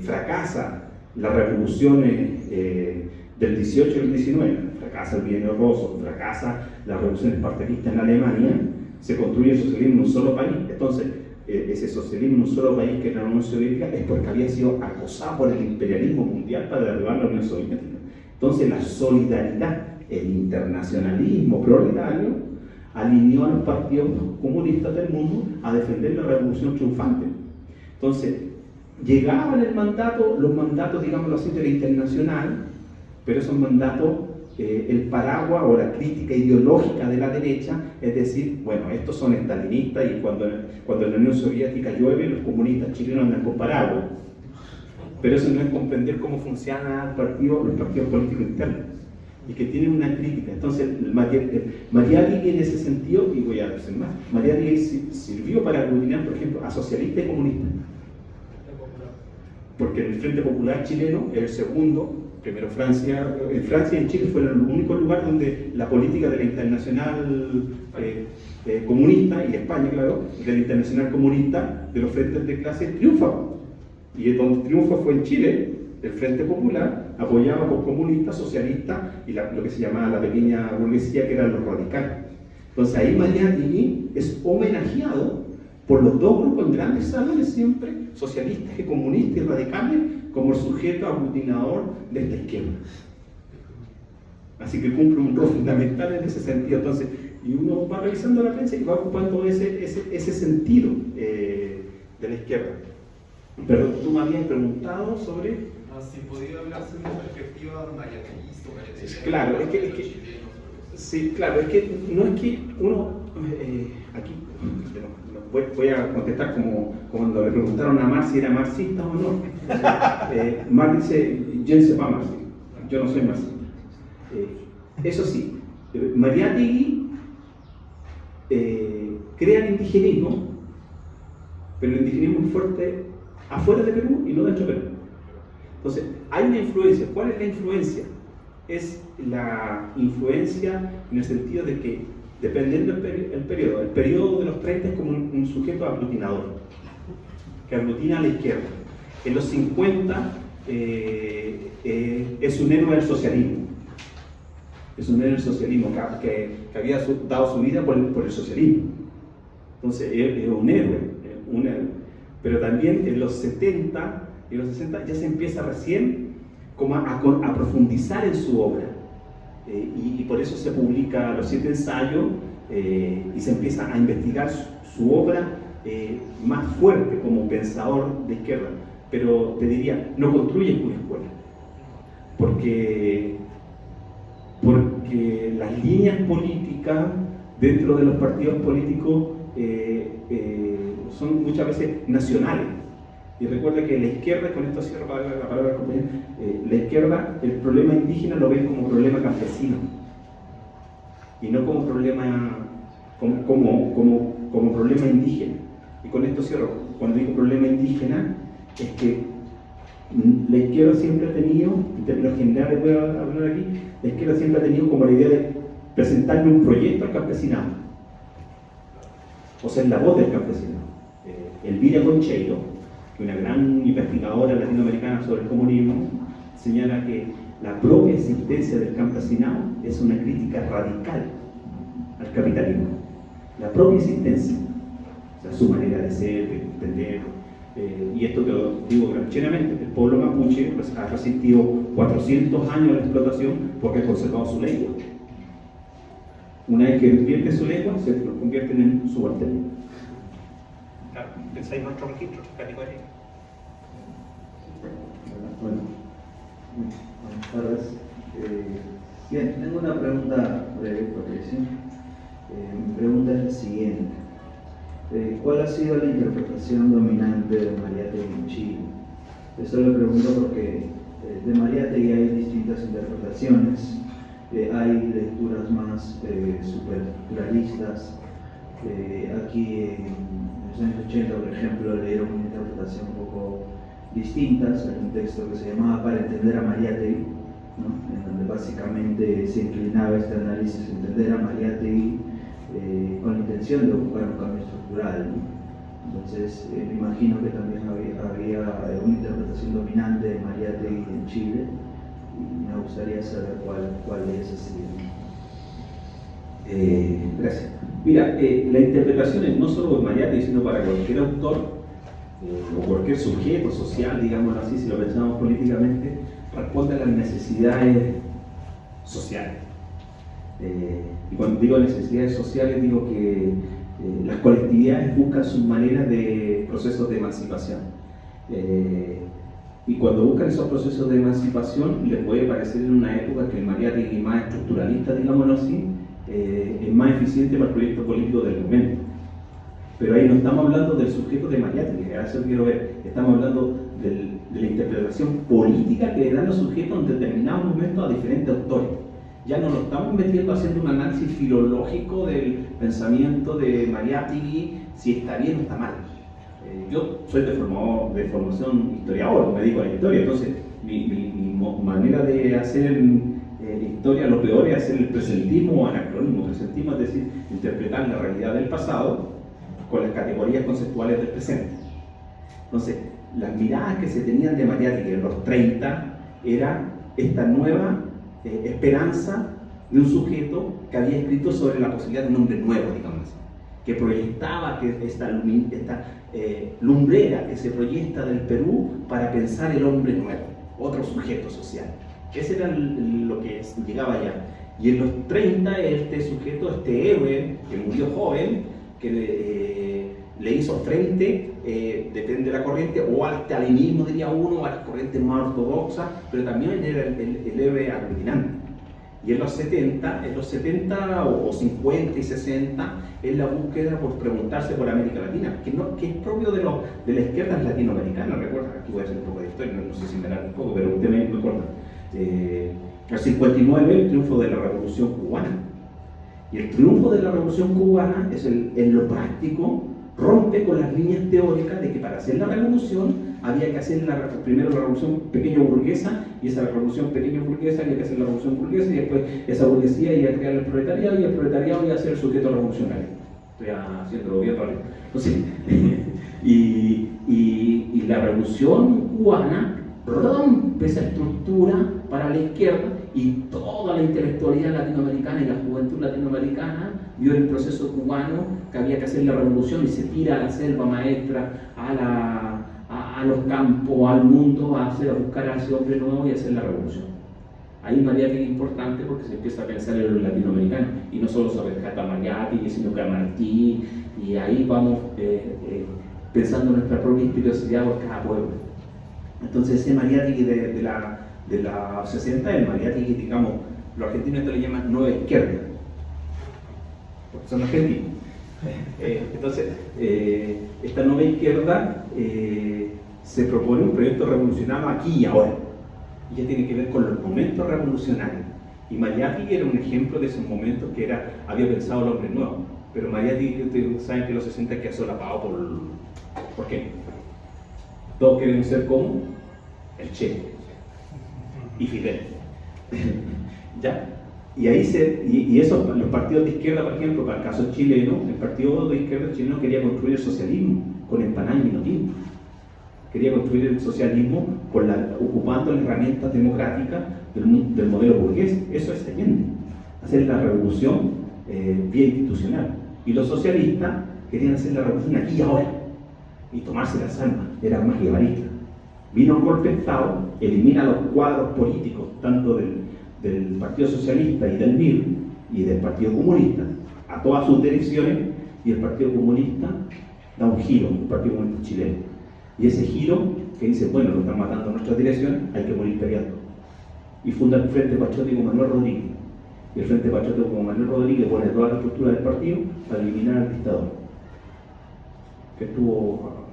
fracasa las revoluciones del 18 y el 19, fracasa el Bienio Rosso, fracasa la revolución espartaquista en Alemania, se construye el socialismo en un solo país. Entonces, ese socialismo en un solo país, que era la Unión Soviética, es porque había sido acosado por el imperialismo mundial para derribar la Unión Soviética. Entonces, la solidaridad, el internacionalismo proletario, alineó a los partidos comunistas del mundo a defender la revolución triunfante. Entonces, llegaban los mandatos, digámoslo así, de la internacional, pero esos mandatos, el paraguas o la crítica ideológica de la derecha, es decir, bueno, estos son estalinistas y cuando en la Unión Soviética llueve, los comunistas chilenos andan con paraguas. Pero eso no es comprender cómo funcionan los partidos políticos internos y que tienen una crítica. Entonces, Mariátegui en ese sentido, y voy a decir más, Mariátegui sirvió para aglutinar, por ejemplo, a socialistas y comunistas. Porque el Frente Popular chileno es el segundo. Primero Francia y en Chile fueron el único lugar donde la política de la internacional comunista, y España, claro, de la internacional comunista, de los frentes de clase, triunfa. Y donde triunfa fue en Chile, el Frente Popular, apoyado por comunistas, socialistas y lo que se llamaba la pequeña burguesía, que eran los radicales. Entonces ahí Mariátegui es homenajeado por los dos grupos en grandes salones siempre, socialistas y comunistas y radicales, como el sujeto aglutinador de esta izquierda. Así que cumple un rol fundamental en ese sentido. Entonces, y uno va revisando la prensa y va ocupando ese sentido de la izquierda. Pero tú me habías preguntado sobre... si podía hablarse de una perspectiva mariateguista o mariateguista. Claro, sí, claro, es que no es que uno... aquí... Voy a contestar como cuando le preguntaron a Marx si era marxista o no. Marx dice, yo no soy marxista, yo no soy marxista. Eso sí, Mariátegui crea el indigenismo, pero el indigenismo es fuerte afuera de Perú y no dentro de Perú. Entonces, hay una influencia. ¿Cuál es la influencia? Es la influencia en el sentido de que, dependiendo del periodo de los 30 es como un sujeto aglutinador, que aglutina a la izquierda. En los 50 es un héroe del socialismo. Es un héroe del socialismo que había dado su vida por el socialismo. Entonces es un héroe. Pero también en los 70 y los 60 ya se empieza recién como a profundizar en su obra. Y por eso se publica Los 7 ensayos y se empieza a investigar su obra más fuerte como pensador de izquierda. Pero te diría, no construye una escuela, porque las líneas políticas dentro de los partidos políticos son muchas veces nacionales. Y recuerda que la izquierda, con esto cierro la palabra, la izquierda, el problema indígena lo ve como problema campesino y no como problema como problema indígena. Y con esto cierro. Cuando digo problema indígena, es que la izquierda siempre ha tenido, en términos generales voy a hablar aquí, la izquierda siempre ha tenido como la idea de presentarle un proyecto al campesinado, o ser la voz del campesinado. Elvira Concheiro, que una gran investigadora latinoamericana sobre el comunismo, señala que la propia existencia del campesinado es una crítica radical al capitalismo. La propia existencia. O sea, su manera de ser, de entender. Y esto te lo digo grancheramente, el pueblo mapuche ha resistido 400 años a la explotación porque ha conservado su lengua. Una vez que pierde su lengua, se lo convierten en subalterno. Claro, pensáis nuestro registro, categoría. Bueno, buenas tardes. Bien, tengo una pregunta breve, Patricia. Mi pregunta es la siguiente. ¿Cuál ha sido la interpretación dominante de Mariátegui en Chile? Esto lo pregunto porque de Mariátegui hay distintas interpretaciones. Hay lecturas más superestructuralistas. Aquí en los años 80, por ejemplo, leyeron una interpretación un poco distinta. Hay un texto que se llamaba Para entender a Mariátegui, ¿no? En donde básicamente se inclinaba este análisis a entender a Mariátegui con la intención de buscar un cambio estructural, ¿no? Entonces, me imagino que también había una interpretación dominante de Mariátegui en Chile, y me gustaría saber cuál de esas sería. Gracias. Mira, la interpretación es no solo de Mariátegui, sino para cualquier autor o cualquier sujeto social, digámoslo así, si lo pensamos políticamente, responde a las necesidades sociales. Y cuando digo necesidades sociales, digo que las colectividades buscan sus maneras de procesos de emancipación. Y cuando buscan esos procesos de emancipación, les puede parecer en una época que el Mariátegui más estructuralista, digámoslo así, es más eficiente para el proyecto político del momento. Pero ahí no estamos hablando del sujeto de Mariátegui, a eso quiero ver. Estamos hablando de la interpretación política que le dan los sujetos en determinados momentos a diferentes autores. Ya no nos estamos metiendo haciendo un análisis filológico del pensamiento de Mariátegui, si está bien o está mal. Yo soy de formación historiador, me dedico a la historia, entonces mi manera de hacer historia, lo peor es hacer el presentismo o anacronismo. Presentismo es decir, interpretar la realidad del pasado con las categorías conceptuales del presente. Entonces, las miradas que se tenían de Mariátegui en los 30 era esta nueva esperanza de un sujeto que había escrito sobre la posibilidad de un hombre nuevo, digamos así, que proyectaba que esta lumbrera que se proyecta del Perú para pensar el hombre nuevo, otro sujeto social. Ese era lo que llegaba allá. Y en los 30 este sujeto, este héroe que murió joven, que le hizo frente, depende de la corriente, o al stalinismo diría uno, o a las corrientes más ortodoxas, pero también era el héroe aglutinante. Y en los 70 o 50 y 60 es la búsqueda por preguntarse por América Latina, que es propio de la izquierda latinoamericana. Recuerda, aquí voy a hacer un poco de historia, no sé si me da un poco, pero un tema muy corto. El 59, el triunfo de la Revolución Cubana. Y el triunfo de la Revolución Cubana es en lo práctico, rompe con las líneas teóricas de que para hacer la revolución había que hacer primero la revolución pequeño burguesa, y esa revolución pequeño burguesa había que hacer la revolución burguesa, y después esa burguesía iba a crear el proletariado, y el proletariado iba a ser el sujeto revolucionario. Estoy haciéndolo bien, ¿vale? Entonces, y la revolución cubana rompe esa estructura para la izquierda, y toda la intelectualidad latinoamericana y la juventud latinoamericana vio el proceso cubano que había que hacer la revolución, y se tira a la selva maestra, a los campos, al mundo, a buscar a ese hombre nuevo y hacer la revolución. Ahí Mariátegui es importante porque se empieza a pensar en los latinoamericanos, y no solo se rescata a Mariátegui, sino que a Martí, y ahí vamos pensando en nuestra propia espiritualidad por cada pueblo. Entonces ese Mariátegui de la 60, el Mariátegui, digamos, los argentinos esto le llaman nueva izquierda, porque son argentinos. Entonces, esta nueva izquierda se propone un proyecto revolucionario aquí y ahora, y ya tiene que ver con los momentos revolucionarios. Y Mariátegui era un ejemplo de esos momentos que había pensado el hombre nuevo. Pero Mariátegui, ustedes saben que en los 60 quedó solapado ¿por qué? Todos quieren ser como el Che y Fidel. ¿Ya? Y ahí eso, los partidos de izquierda, por ejemplo, para el caso chileno, el partido de izquierda chileno quería construir el socialismo con empanada y vino tinto. Quería construir el socialismo ocupando las herramientas democráticas del modelo burgués. Eso es Allende, hacer la revolución vía institucional. Y los socialistas querían hacer la revolución aquí y ahora y tomarse las armas, eran más guevaristas. Vino un golpe de Estado, elimina los cuadros políticos, tanto del Partido Socialista y del MIR y del Partido Comunista, a todas sus direcciones, y el Partido Comunista da un giro, un Partido Comunista chileno. Y ese giro que dice, bueno, lo están matando a nuestras direcciones, hay que morir peleando. Y funda el Frente Patriótico Manuel Rodríguez. Y el Frente Patriótico con Manuel Rodríguez pone toda la estructura del partido para eliminar al dictador, que estuvo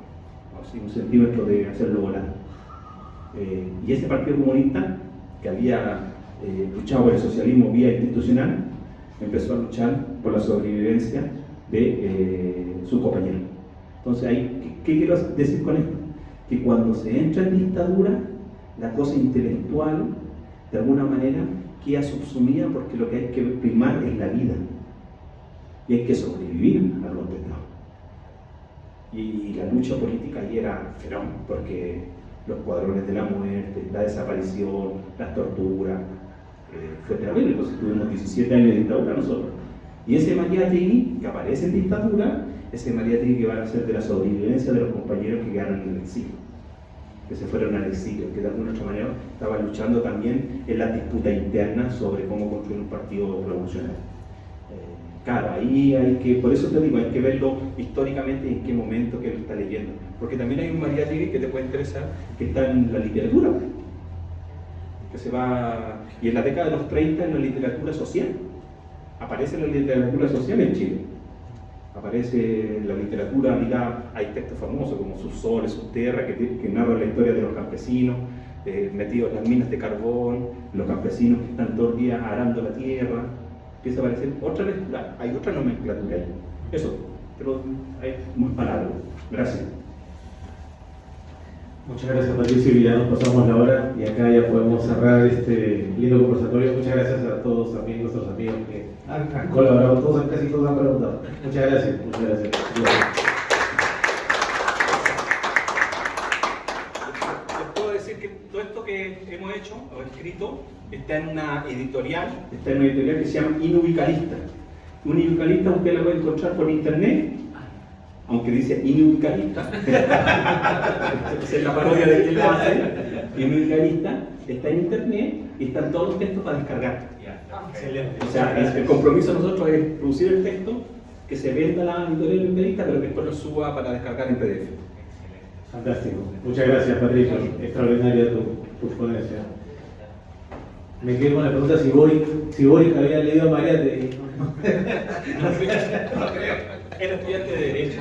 así un centímetro de hacerlo volar. Y ese Partido Comunista, que había luchado por el socialismo vía institucional, empezó a luchar por la sobrevivencia de sus compañeros. Entonces, ¿qué quiero decir con esto? Que cuando se entra en dictadura, la cosa intelectual, de alguna manera, queda subsumida porque lo que hay que primar es la vida. Y hay que sobrevivir al golpe de Estado. Y la lucha política ahí era feroz, porque los cuadrones de la muerte, la desaparición, las torturas, fue terrible, pues tuvimos 17 años de dictadura nosotros. Y ese Mariátegui, que aparece en dictadura, ese Mariátegui que va a ser de la sobrevivencia de los compañeros que quedaron en el exilio, que se fueron al exilio, que de alguna otra manera estaban luchando también en la disputa interna sobre cómo construir un partido revolucionario. Claro, ahí hay que, por eso te digo, hay que verlo históricamente en qué momento que lo está leyendo, porque también hay un Mariátegui que te puede interesar, que está en la literatura, que se va, y en la década de los 30 en la literatura social, aparece la literatura social en Chile, aparece la literatura, digamos, hay textos famosos como Sus soles, Sus tierras, que narran la historia de los campesinos, metidos en las minas de carbón, los campesinos que están todos los días arando la tierra. Empieza a aparecer otra lectura, hay otra nomenclatura ahí. Eso, pero hay más palabras. Gracias. Muchas gracias, Patricio, y ya nos pasamos la hora y acá ya podemos cerrar este lindo conversatorio. Muchas gracias a todos también, nuestros amigos que han colaborado, todos, casi todos han preguntado. Muchas gracias, muchas gracias. Les puedo decir que todo esto que hemos hecho o escrito está en una editorial, que se llama Inubicarista. Un inubicarista usted la puede encontrar por internet, aunque dice inubicarista. Esa es la parodia de quien lo hace. Inubicarista está en internet y están todos los textos para descargar. Excelente. O sea, el compromiso de nosotros es producir el texto, que se venda a la editorial inubicarista, pero que después lo suba para descargar en PDF. Fantástico. Muchas gracias, Patricio. Extraordinaria tu ponencia. Me quedo con la pregunta si Boric había leído a Mariátegui. No creo. Era estudiante de Derecho.